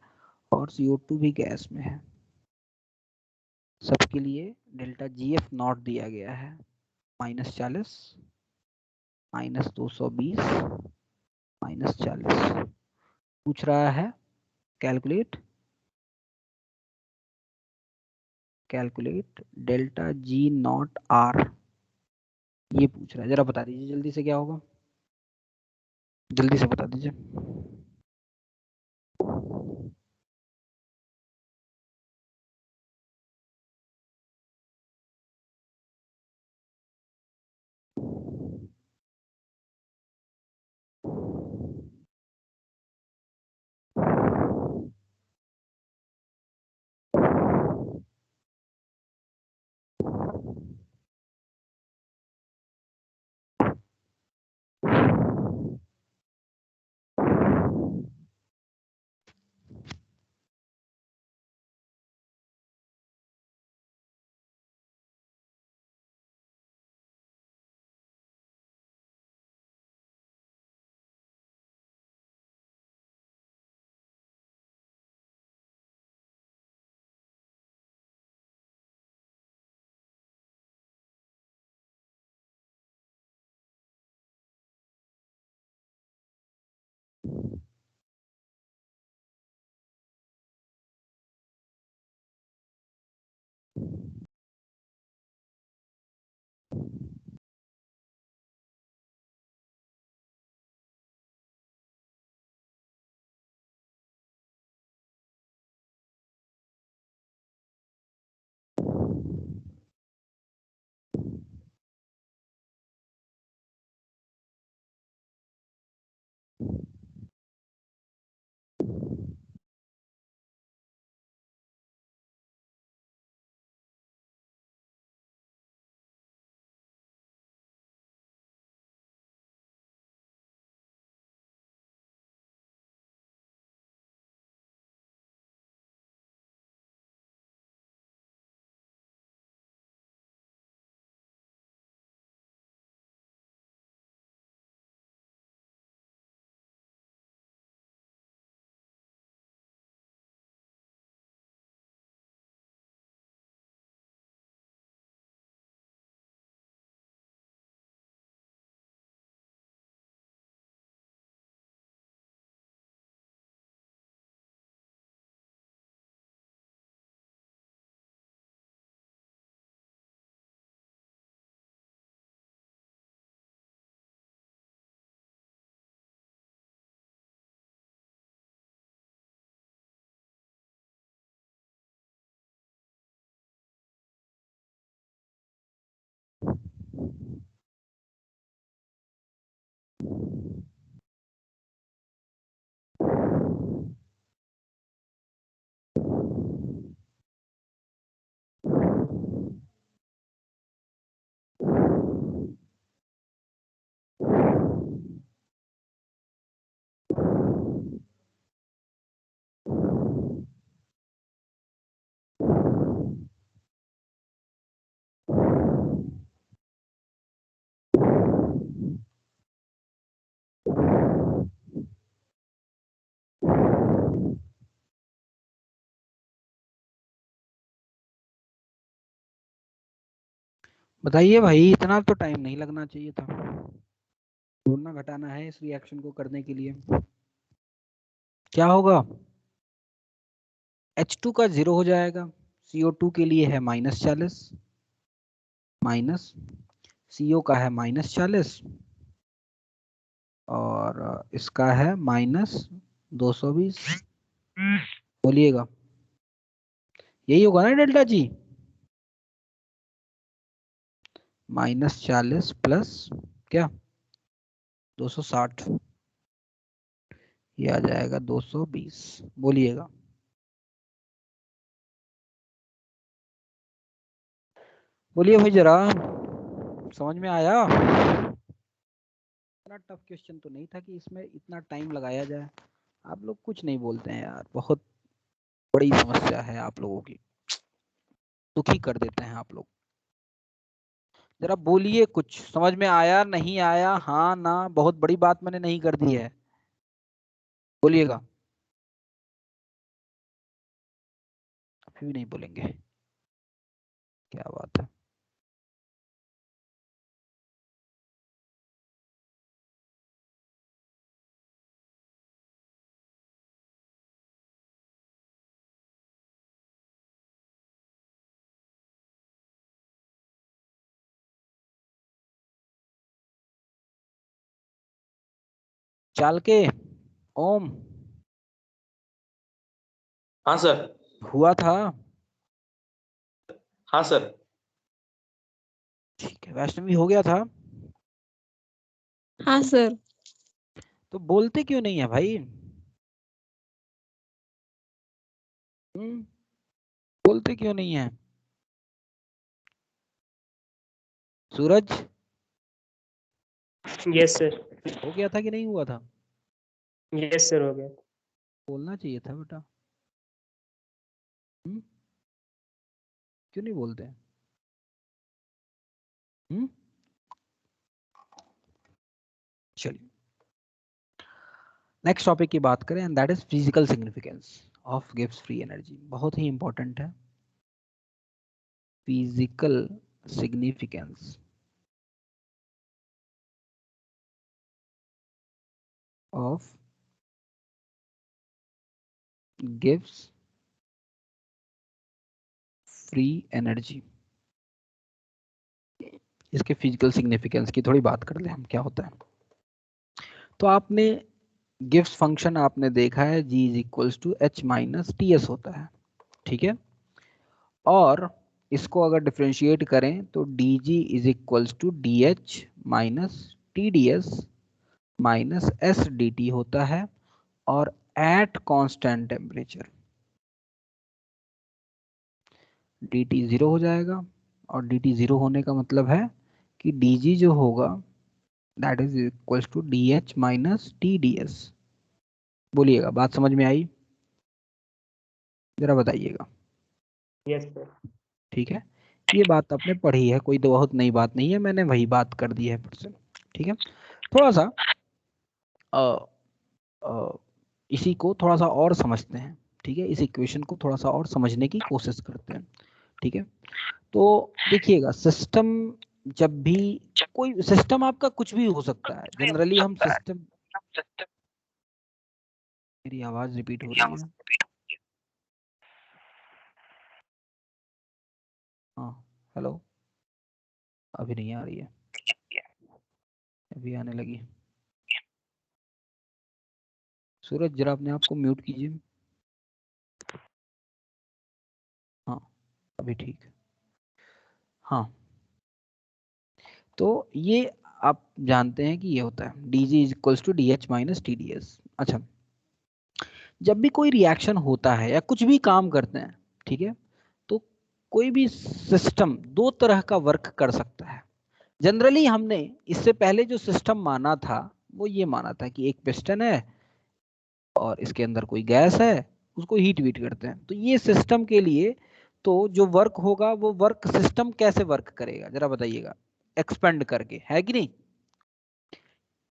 और CO2 भी गैस में है। सबके लिए डेल्टा GF नॉट दिया गया है -40, -220, -40। पूछ रहा है calculate delta G not R, ये पूछ रहा है। जरा बता दीजिए जल्दी से क्या होगा, जल्दी से बता दीजिए। बताइए भाई, इतना तो टाइम नहीं लगना चाहिए था। जोड़ना घटाना है इस रिएक्शन को करने के लिए। क्या होगा? H2 का 0 हो जाएगा, CO2 के लिए है -40, माइनस CO का है -40 और इसका है -220। बोलिएगा, यही होगा ना डेल्टा जी? -40 प्लस क्या 260, ये आ जाएगा 220। बोलिएगा, बोलिए भाई जरा, समझ में आया? इतना टफ क्वेश्चन तो नहीं था कि इसमें इतना टाइम लगाया जाए। आप लोग कुछ नहीं बोलते हैं यार, बहुत बड़ी समस्या है आप लोगों की, दुखी कर देते हैं आप लोग। जरा बोलिए, कुछ समझ में आया नहीं आया, हाँ ना, बहुत बड़ी बात मैंने नहीं कर दी है, बोलिएगा। अभी भी नहीं बोलेंगे, क्या बात है। चाल के ओम हाँ सर। हुआ था? हाँ सर। ठीक है। वैष्णवी हो गया था? हाँ सर। तो बोलते क्यों नहीं है भाई? बोलते क्यों नहीं है? सूरज यस सर। हो गया था कि नहीं हुआ था? यस सर, हो गया। बोलना चाहिए था बेटा। क्यों नहीं बोलते? चलिए नेक्स्ट टॉपिक की बात करें, and that is physical significance of gives free energy. बहुत ही इंपॉर्टेंट है physical significance of gives free energy. इसके फिजिकल सिग्निफिकेंस की थोड़ी बात कर ले हम, क्या होता है। तो आपने गिव्स फंक्शन आपने देखा है, G is equals to H minus TS होता है, ठीक है। और इसको अगर डिफ्रेंशिएट करें तो DG is equals to DH minus TDS minus S D T होता है, और at constant temperature D T 0 हो जाएगा, और डी टी 0 होने का मतलब है कि डी जी जो होगा that is equals to D H minus T D S. बोलिएगा, बात समझ में आई? जरा बताइएगा। Yes sir. ठीक है, ये बात आपने पढ़ी है, कोई तो बहुत नई बात नहीं है, मैंने वही बात कर दी है फिर से। ठीक है, थोड़ा सा इसी को थोड़ा सा और समझते हैं। ठीक है, इस इक्वेशन को थोड़ा सा और समझने की कोशिश करते हैं। ठीक है, तो देखिएगा, सिस्टम जब भी कोई सिस्टम आपका कुछ भी हो सकता है, जनरली हम सिस्टम, मेरी आवाज रिपीट हो रही है। हाँ हेलो, अभी नहीं आ रही है, अभी आने लगी। सूरज जरा अपने आप को म्यूट कीजिए। हाँ अभी ठीक है। हाँ, तो ये आप जानते हैं कि ये होता है D G is equals to D H minus T D S. अच्छा, जब भी कोई रिएक्शन होता है या कुछ भी काम करते हैं, ठीक है, तो कोई भी सिस्टम दो तरह का वर्क कर सकता है। जनरली हमने इससे पहले जो सिस्टम माना था वो ये माना था कि एक पिस्टन है और इसके अंदर कोई गैस है, उसको हीट वीट करते हैं। तो ये सिस्टम के लिए तो जो वर्क होगा वो वर्क सिस्टम कैसे वर्क करेगा जरा बताइएगा, एक्सपेंड करके, है कि नहीं?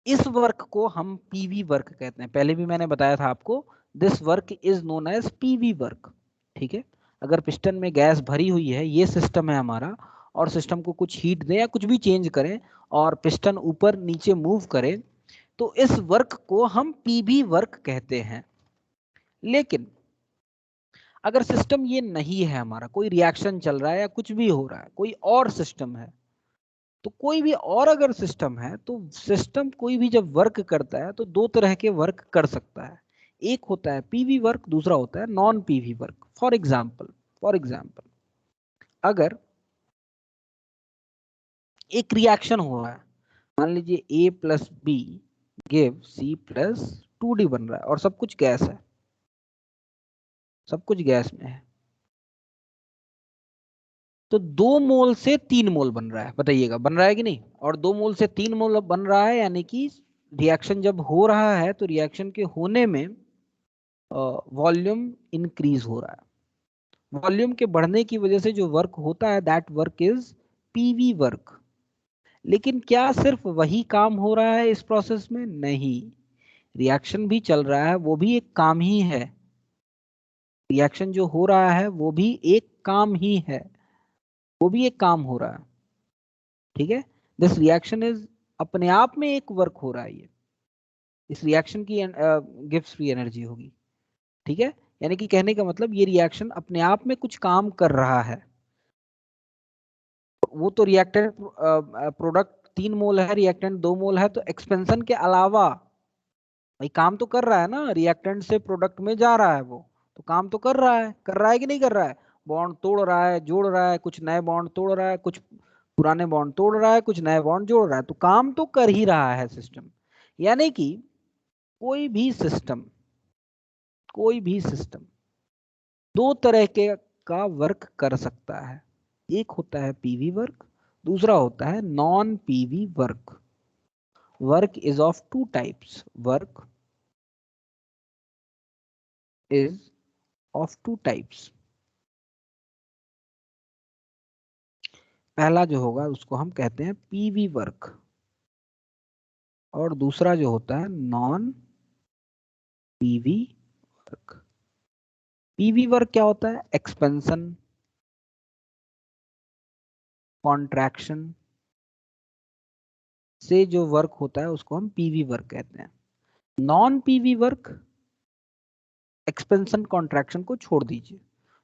इस वर्क को हम पीवी वर्क कहते हैं। पहले भी मैंने बताया था आपको, this work is known as PV work. ठीक है, अगर पिस्टन में गैस भरी हुई है, ये सिस्टम है हमारा, और सिस्टम को कुछ हीट दें या कुछ भी चेंज करें और पिस्टन ऊपर नीचे मूव करे, तो इस वर्क को हम पीवी वर्क कहते हैं। लेकिन अगर सिस्टम ये नहीं है हमारा, कोई रिएक्शन चल रहा है या कुछ भी हो रहा है, कोई और सिस्टम है, तो कोई भी और अगर सिस्टम है, तो सिस्टम कोई भी जब वर्क करता है तो दो तरह के वर्क कर सकता है। एक होता है पीवी वर्क, दूसरा होता है non PV work. For example अगर एक रिएक्शन हो रहा है, मान लीजिए A plus B give C plus 2D बन रहा है और सब कुछ गैस है, सब कुछ गैस में है, तो 2 मोल से 3 मोल बन रहा है। बताइएगा बन रहा है कि नहीं? और 2 मोल से 3 मोल बन रहा है, यानी कि रिएक्शन जब हो रहा है तो रिएक्शन के होने में वॉल्यूम इंक्रीज हो रहा है। वॉल्यूम के बढ़ने की वजह से जो वर्क होता है that work is PV work. लेकिन क्या सिर्फ वही काम हो रहा है इस प्रोसेस में? नहीं, रिएक्शन भी चल रहा है, वो भी एक काम ही है। रिएक्शन जो हो रहा है वो भी एक काम ही है, वो भी एक काम हो रहा है। ठीक है, दिस रिएक्शन इज अपने आप में एक वर्क हो रहा है। ये इस रिएक्शन की गिव्स फ्री एनर्जी होगी। ठीक है, यानी कि कहने का मतलब ये रिएक्शन अपने आप में कुछ काम कर रहा है। वो तो रिएक्टेंट प्रोडक्ट 3 मोल है, रिएक्टेंट 2 मोल है, तो एक्सपेंशन के अलावा भाई काम तो कर रहा है ना, रिएक्टेंट से प्रोडक्ट में जा रहा है, वो तो काम तो कर रहा है कि नहीं कर रहा है? बॉन्ड तोड़ रहा है, जोड़ रहा है, कुछ नए बॉन्ड तोड़ रहा है, कुछ पुराने बॉन्ड तोड़ रहा है, कुछ नए बॉन्ड जोड़ रहा है, तो काम तो कर ही रहा है सिस्टम। यानी कि कोई भी सिस्टम दो तरह के का वर्क कर सकता है। एक होता है पीवी वर्क, दूसरा होता है non PV work. Work is of 2 types, work is of 2 types। पहला जो होगा उसको हम कहते हैं पीवी वर्क, और दूसरा जो होता है non PV work. PV work क्या होता है? एक्सपेंशन, कॉन्ट्रैक्शन से जो वर्क होता है उसको हम पीवी वर्क कहते हैं। Non PV work, expansion contraction को छोड़ दीजिए,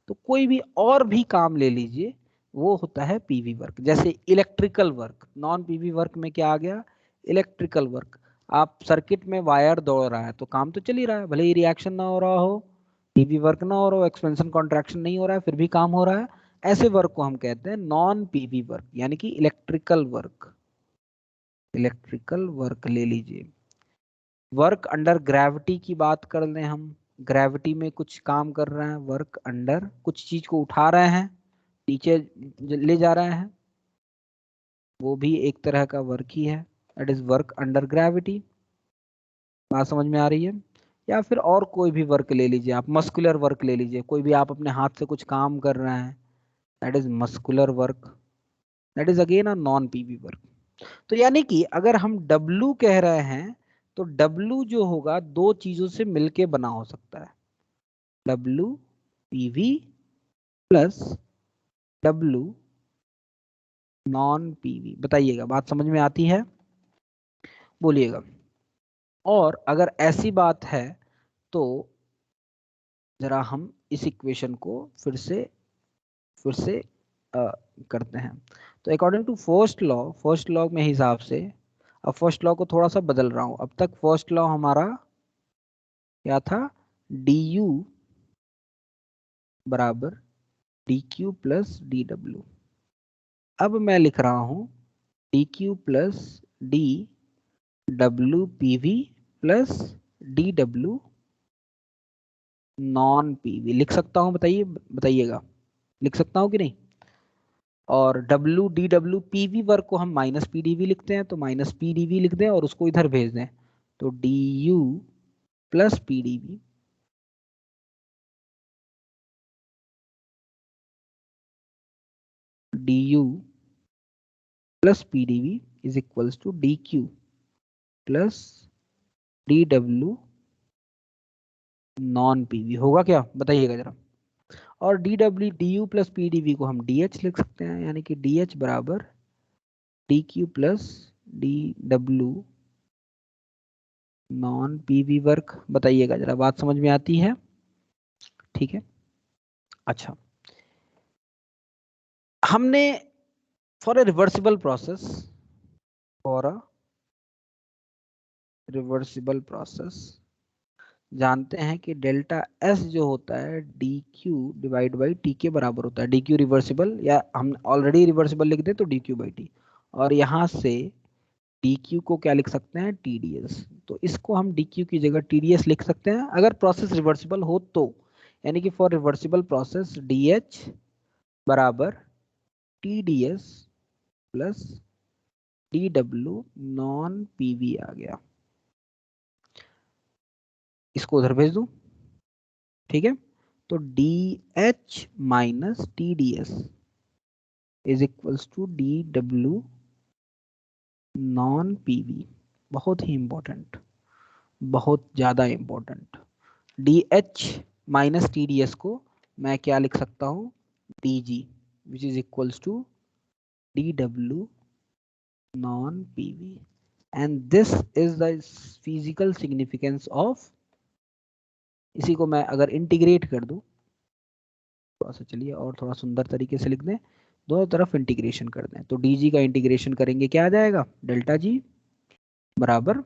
तो कोई भी और भी काम ले लीजिए, वो होता है पीवी वर्क। जैसे electrical work, non PV work में क्या आ गया? Electrical work. आप सर्किट में वायर दौड़ रहा है तो काम तो चल ही रहा है, भले ही रिएक्शन ना हो रहा हो, पीवी वर्क ना हो रहा हो, एक्सपेंशन कॉन्ट्रैक्शन नहीं हो रहा है, फिर भी काम हो रहा है। ऐसे वर्क को हम कहते हैं नॉन पीवी वर्क, यानी कि इलेक्ट्रिकल वर्क। इलेक्ट्रिकल वर्क ले लीजिए, वर्क अंडर ग्रेविटी की बात कर लें हम, ग्रेविटी में कुछ काम कर रहे हैं, वर्क अंडर, कुछ चीज को उठा रहे हैं, नीचे ले जा रहे हैं, वो भी एक तरह का वर्क ही है, that is work under gravity. बात समझ में आ रही है? या फिर और कोई भी वर्क ले लीजिए आप, मस्कुलर वर्क ले लीजिए, कोई भी आप अपने हाथ से कुछ काम कर रहे हैं, that is muscular work, that is again a non PV work. तो यानी कि अगर हम W कह रहे हैं तो W जो होगा दो चीजों से मिलके बना हो सकता है, W PV plus W non PV। बताइएगा, बात समझ में आती है? बोलिएगा। और अगर ऐसी बात है तो जरा हम इस इक्वेशन को फिर से करते हैं। तो अकॉर्डिंग टू फर्स्ट लॉ में हिसाब से, अब फर्स्ट लॉ को थोड़ा सा बदल रहा हूं। अब तक फर्स्ट लॉ हमारा क्या था, du बराबर dq प्लस dw। अब मैं लिख रहा हूं dq plus dw pv plus dw non PV. लिख सकता हूं? बताइएगा, लिख सकता हूं कि नहीं? और W DW PV वर्क को हम माइनस PDV लिखते हैं, तो माइनस PDV लिख दें और उसको इधर भेज दें, तो DU plus PDV DU plus PDV is equals to DQ plus DW non PV। होगा क्या? बताइएगा जरा। और DU प्लस PDV को हम DH लिख सकते हैं, यानी कि DH बराबर DQ plus DW non PV work. बताइएगा जरा, बात समझ में आती है? ठीक है। अच्छा, हमने फॉर अ रिवर्सिबल प्रोसेस जानते हैं कि डेल्टा S जो होता है DQ डिवाइड बाई T के बराबर होता है। DQ रिवर्सिबल, या हम ऑलरेडी रिवर्सिबल लिख दें तो DQ बाई T, और यहाँ से DQ को क्या लिख सकते हैं, TDS। तो इसको हम DQ की जगह TDS लिख सकते हैं अगर प्रोसेस रिवर्सिबल हो तो, यानी कि फॉर रिवर्सिबल प्रोसेस DH बराबर TDS plus DW non PV आ गया। इसको उधर भेज दूं, ठीक है? तो DH minus TDS is equals to DW non PV। बहुत ही इंपॉर्टेंट, बहुत ज्यादा इंपॉर्टेंट। DH माइनस TDS को मैं क्या लिख सकता हूं, DG which is equals to DW non PV, and this is the physical significance of. इसी को मैं अगर इंटीग्रेट कर दूं, थोड़ा सा चलिए और थोड़ा सुंदर तरीके से लिख दें, दोनों तरफ इंटीग्रेशन कर दें, तो DG का इंटीग्रेशन करेंगे क्या आ जाएगा, डेल्टा G बराबर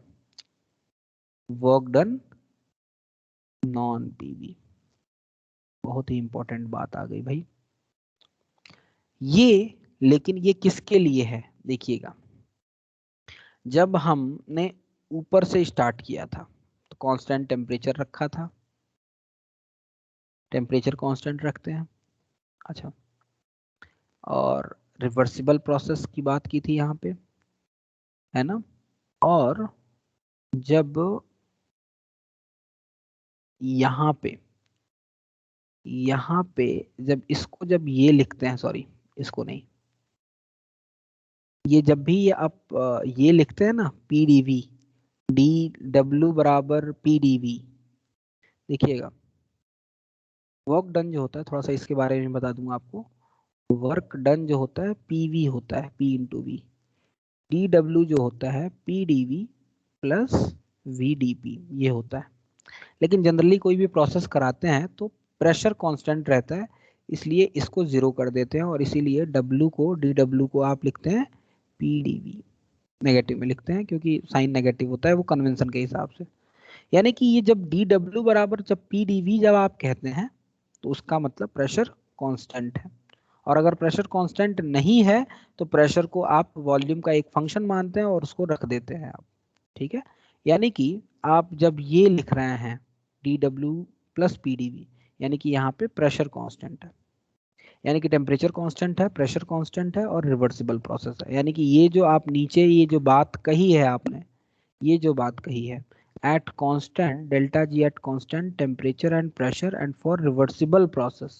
वर्क डन नॉन PV। बहुत ही इंपॉर्टेंट बात आ गई भाई ये। लेकिन ये किसके लिए है, देखिएगा, जब हमने ऊपर से स्टार्ट किया था तो कांस्टेंट टेम्परेचर रखा था, टेम्परेचर कांस्टेंट रखते हैं। अच्छा, और रिवर्सिबल प्रोसेस की बात की थी यहाँ पे, है ना? और जब यहाँ पे जब इसको जब ये लिखते हैं, सॉरी इसको नहीं, ये जब भी आप ये लिखते हैं ना PDV, DW बराबर PDV, देखिएगा वर्क डन जो होता है, थोड़ा सा इसके बारे में बता दूंगा आपको। वर्क डन जो होता है PV होता है, P इंटू V। DW जो होता है PDV प्लस VDP ये होता है। लेकिन जनरली कोई भी प्रोसेस कराते हैं तो प्रेशर कांस्टेंट रहता है, इसलिए इसको जीरो कर देते हैं, और इसीलिए DW को आप लिखते हैं PDV, नेगेटिव में लिखते हैं क्योंकि साइन नेगेटिव होता है वो कन्वेंशन के हिसाब से। यानी कि ये जब DW बराबर जब PDV जब आप कहते हैं तो उसका मतलब प्रेशर कांस्टेंट है, और अगर प्रेशर कांस्टेंट नहीं है तो प्रेशर को आप वॉल्यूम का एक फंक्शन मानते हैं और उसको रख देते हैं आप, ठीक है? यानी कि आप जब ये लिख रहे हैं dW प्लस PdV, यानी कि यहाँ पे प्रेशर कांस्टेंट है, यानी कि टेम्परेचर कांस्टेंट है, प्रेशर कांस्टेंट है और रिवर्सिबल प्रोसेस है। यानी कि ये जो आप नीचे ये जो बात कही है आपने, ये जो बात कही है at constant delta G at constant temperature and pressure and for reversible process,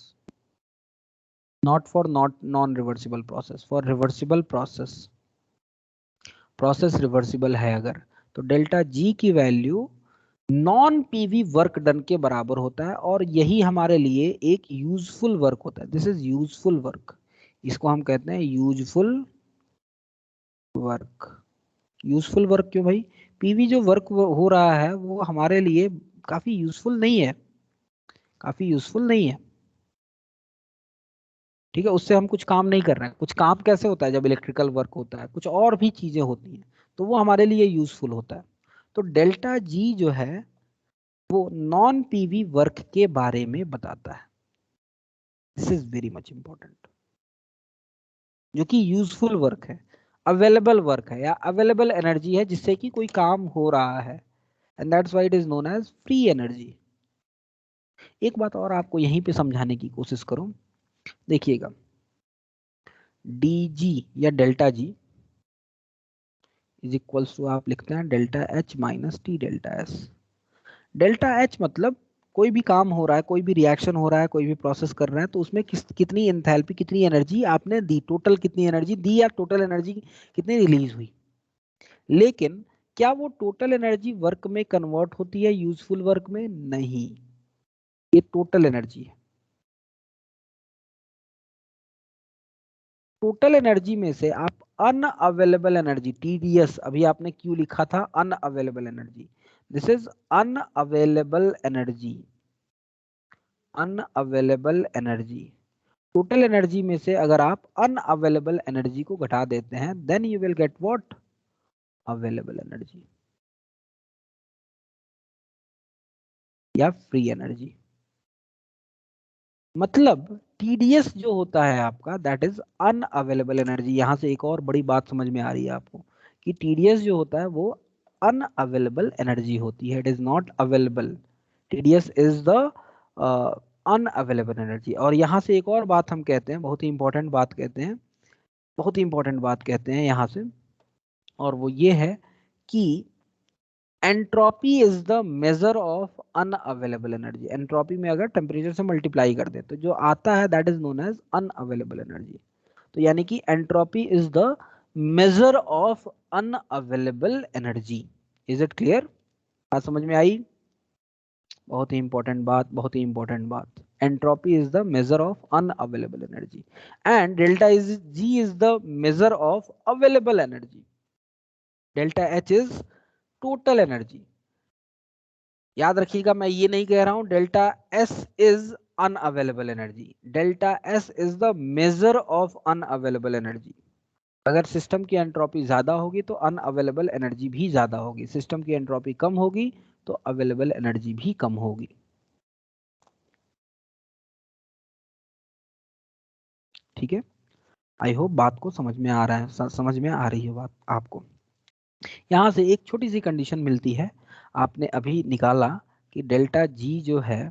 not for not non-reversible process, for reversible process, process reversible है अगर, तो डेल्टा जी की value non PV work done के बराबर होता है, और यही हमारे लिए एक यूजफुल वर्क होता है। दिस इज यूजफुल वर्क, इसको हम कहते हैं यूजफुल वर्क। यूजफुल वर्क क्यों भाई? पीवी जो वर्क हो रहा है वो हमारे लिए काफी यूजफुल नहीं है, काफी यूजफुल नहीं है, ठीक है, उससे हम कुछ काम नहीं कर रहे हैं। कुछ काम कैसे होता है? जब इलेक्ट्रिकल वर्क होता है, कुछ और भी चीजें होती हैं, तो वो हमारे लिए यूजफुल होता है। तो डेल्टा जी जो है वो नॉन पीवी वर्क के बारे में बताता है। This is very much important, जो कि यूजफुल वर्क है, अवेलेबल वर्क है या अवेलेबल एनर्जी है जिससे कि कोई काम हो रहा है, and that's why it is known as free energy. एक बात और आपको यहीं पे समझाने की कोशिश करूं, देखिएगा, डी जी या delta G is equals to, आप लिखते हैं delta H minus T delta S. Delta H मतलब कोई भी काम हो रहा है, कोई भी रिएक्शन हो रहा है, कोई भी प्रोसेस कर रहे हैं, तो उसमें कितनी एंथैल्पी, कितनी एनर्जी आपने दी, टोटल कितनी एनर्जी दी या टोटल एनर्जी कितनी रिलीज हुई। लेकिन क्या वो टोटल एनर्जी वर्क में कन्वर्ट होती है यूजफुल वर्क में? नहीं, ये टोटल एनर्जी है। टोटल एनर्जी में से आप अनअवेलेबल एनर्जी TDS, अभी आपने क्यों लिखा था unavailable energy, this is unavailable energy, unavailable energy. Total energy में से अगर आप अनअवेलेबल एनर्जी को घटा देते हैं, then you will get what? Available energy या फ्री एनर्जी। मतलब TDS जो होता है आपका, दैट इज अनअवेलेबल एनर्जी। यहां से एक और बड़ी बात समझ में आ रही है आपको कि TDS जो होता है वो अनअवेलेबल एनर्जी होती है, it is not available. TDS is the unavailable energy. और यहाँ से एक और बात हम कहते हैं, बहुत ही इंपॉर्टेंट बात कहते हैं, बहुत ही इंपॉर्टेंट बात कहते हैं यहाँ से, और वो ये है कि entropy is the measure of unavailable energy. Entropy में अगर टेम्परेचर से मल्टीप्लाई कर दे तो जो आता है that is known as unavailable energy. तो यानी कि entropy is the measure of unavailable energy. Is it clear? बात समझ में आई? बहुत ही इंपॉर्टेंट बात, बहुत ही इंपॉर्टेंट बात। Entropy is the measure of unavailable energy and delta G is the measure of available energy. Delta H is total energy. याद रखिएगा, मैं ये नहीं कह रहा हूं delta S is unavailable energy, delta S is the measure of unavailable energy. अगर system की एंट्रोपी ज्यादा होगी तो अनअवेलेबल एनर्जी भी ज्यादा होगी, सिस्टम की एंट्रोपी कम होगी तो अवेलेबल एनर्जी भी कम होगी। ठीक है, आई होप बात को समझ में आ रहा है, समझ में आ रही है बात आपको। यहां से एक छोटी सी कंडीशन मिलती है, आपने अभी निकाला कि डेल्टा जी जो है,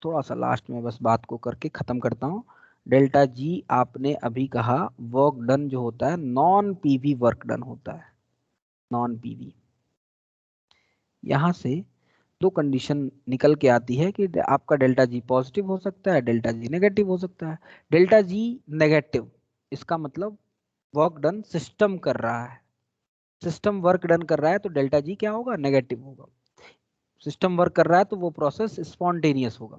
थोड़ा सा लास्ट में बस बात को करके खत्म करता हूं। डेल्टा जी आपने अभी कहा वर्क डन जो होता है नॉन पीवी वर्क डन होता है, नॉन पीवी। यहां से दो कंडीशन निकल के आती है कि आपका डेल्टा जी पॉजिटिव हो सकता है, डेल्टा जी नेगेटिव हो सकता है। डेल्टा जी नेगेटिव, इसका मतलब वर्क डन सिस्टम कर रहा है, सिस्टम वर्क डन कर रहा है, तो डेल्टा जी क्या होगा? नेगेटिव होगा। सिस्टम वर्क कर रहा है तो वो प्रोसेस स्पॉन्टेनियस होगा।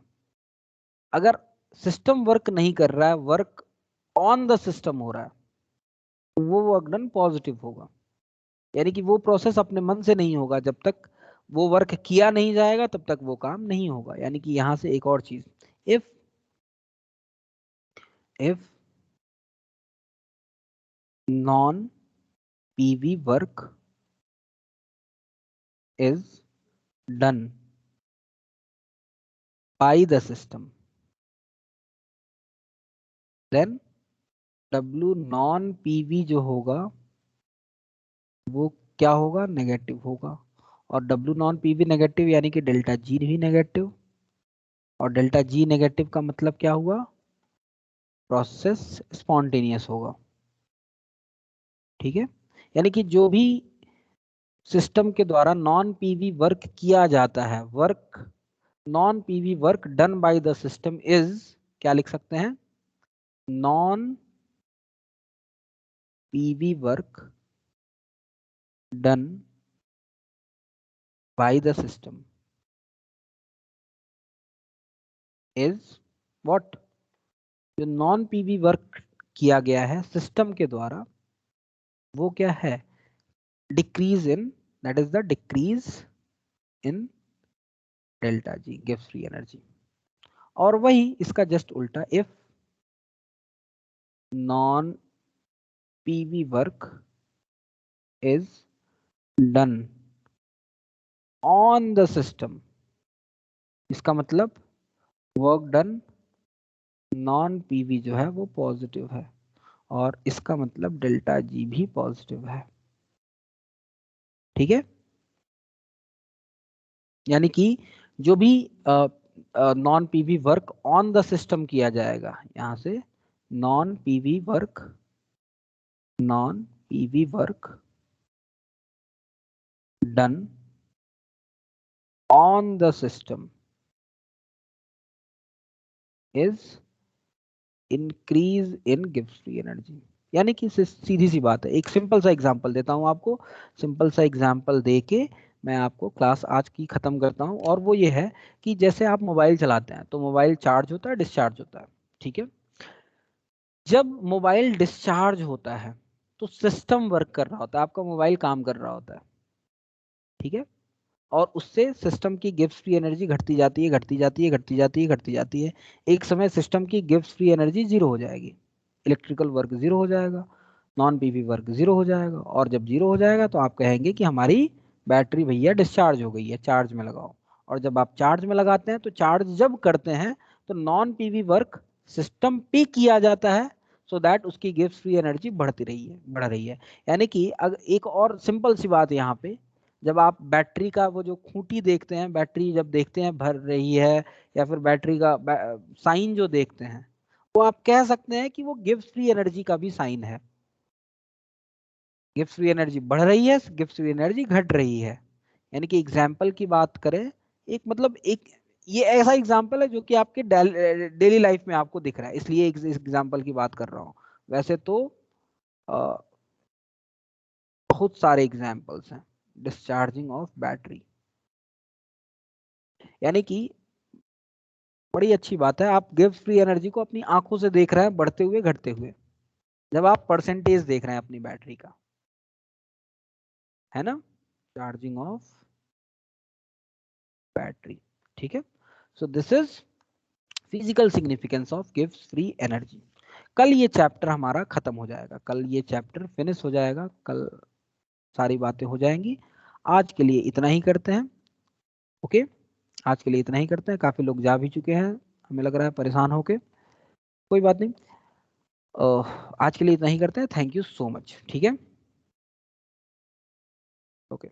अगर सिस्टम वर्क नहीं कर रहा है, वर्क ऑन द सिस्टम हो रहा है, तो वो वर्क डन पॉजिटिव होगा। यानी कि वो प्रोसेस अपने मन से नहीं होगा, जब तक वो वर्क किया नहीं जाएगा तब तक वो काम नहीं होगा। यानी कि यहां से एक और चीज, if non PV work is done by the system, then W non PV जो होगा वो क्या होगा? नेगेटिव होगा। और W नॉन पी भी नेगेटिव यानी कि डेल्टा G भी नेगेटिव, और डेल्टा G नेगेटिव का मतलब क्या हुआ, प्रोसेस स्पॉन्टेनियस होगा। ठीक है, यानी कि जो भी सिस्टम के द्वारा नॉन पीवी वर्क किया जाता है, work non PV work done by the system is, क्या लिख सकते हैं, non PV work done by the system is what, जो नॉन पीवी वर्क किया गया है सिस्टम के द्वारा वो क्या है, decrease in, that is the decrease in delta G gives free energy. और वही इसका जस्ट उल्टा, if non PV work is done on the system, इसका मतलब वर्क डन नॉन पीवी जो है वो पॉजिटिव है, और इसका मतलब डेल्टा जी भी पॉजिटिव है। ठीक है, यानी कि जो भी non PV work on the system किया जाएगा, यहां से non PV work done on the system is increase in gives free energy. यानी कि सीधी सी बात है, एक सिंपल सा एग्जांपल देता हूं आपको, सिंपल सा एग्जांपल देके मैं आपको क्लास आज की खत्म करता हूं, और वो ये है कि जैसे आप मोबाइल चलाते हैं तो मोबाइल चार्ज होता है, डिस्चार्ज होता है। ठीक है, जब मोबाइल डिस्चार्ज होता है तो सिस्टम वर्क कर रहा होता है, आपका मोबाइल काम कर रहा होता है। ठीक है, और उससे सिस्टम की गिव्स फ्री एनर्जी घटती जाती है, घटती जाती है, घटती जाती है, घटती जाती है। एक समय सिस्टम की गिव्स फ्री एनर्जी जीरो हो जाएगी, इलेक्ट्रिकल वर्क जीरो हो जाएगा, नॉन पीवी वर्क जीरो हो जाएगा, और जब जीरो हो जाएगा तो आप कहेंगे कि हमारी बैटरी भैया डिस्चार्ज हो गई है, चार्ज में लगाओ। और जब आप चार्ज में लगाते हैं तो चार्ज जब करते हैं तो नॉन पीवी वर्क सिस्टम पे किया जाता है, सो दैट उसकी गिव्स फ्री एनर्जी बढ़ती रही है, बढ़ रही है। यानी कि एक और सिंपल सी बात यहाँ पे, जब आप बैटरी का वो जो खूंटी देखते हैं, बैटरी जब देखते हैं भर रही है, या फिर बैटरी का साइन जो देखते हैं, वो आप कह सकते हैं कि वो गिव्स फ्री एनर्जी का भी साइन है। गिव्स फ्री एनर्जी बढ़ रही है, गिव्स फ्री एनर्जी घट रही है। यानी कि एग्जाम्पल की बात करें, एक मतलब एक ये ऐसा एग्जाम्पल है जो कि आपके डेली लाइफ में आपको दिख रहा है, इसलिए इस एग्जाम्पल की बात कर रहा हूँ। वैसे तो बहुत सारे एग्जाम्पल्स हैं डिस्चार्जिंग ऑफ बैटरी। यानी कि बड़ी अच्छी बात है, आप गिव्स फ्री एनर्जी को अपनी आंखों से देख रहे हैं बढ़ते हुए घटते हुए, जब आप परसेंटेज देख रहे हैं अपनी बैटरी का, है ना, चार्जिंग ऑफ बैटरी। ठीक है, so this is physical significance of gives free energy. कल ये चैप्टर हमारा खत्म हो जाएगा, कल ये चैप्टर फिनिश हो जाएगा, कल सारी बातें हो जाएंगी। आज के लिए इतना ही करते हैं, ओके, आज के लिए इतना ही करते हैं। काफी लोग जा भी चुके हैं, हमें लग रहा है परेशान होके, कोई बात नहीं, आज के लिए इतना ही करते हैं। Thank you so much. ठीक है, ओके।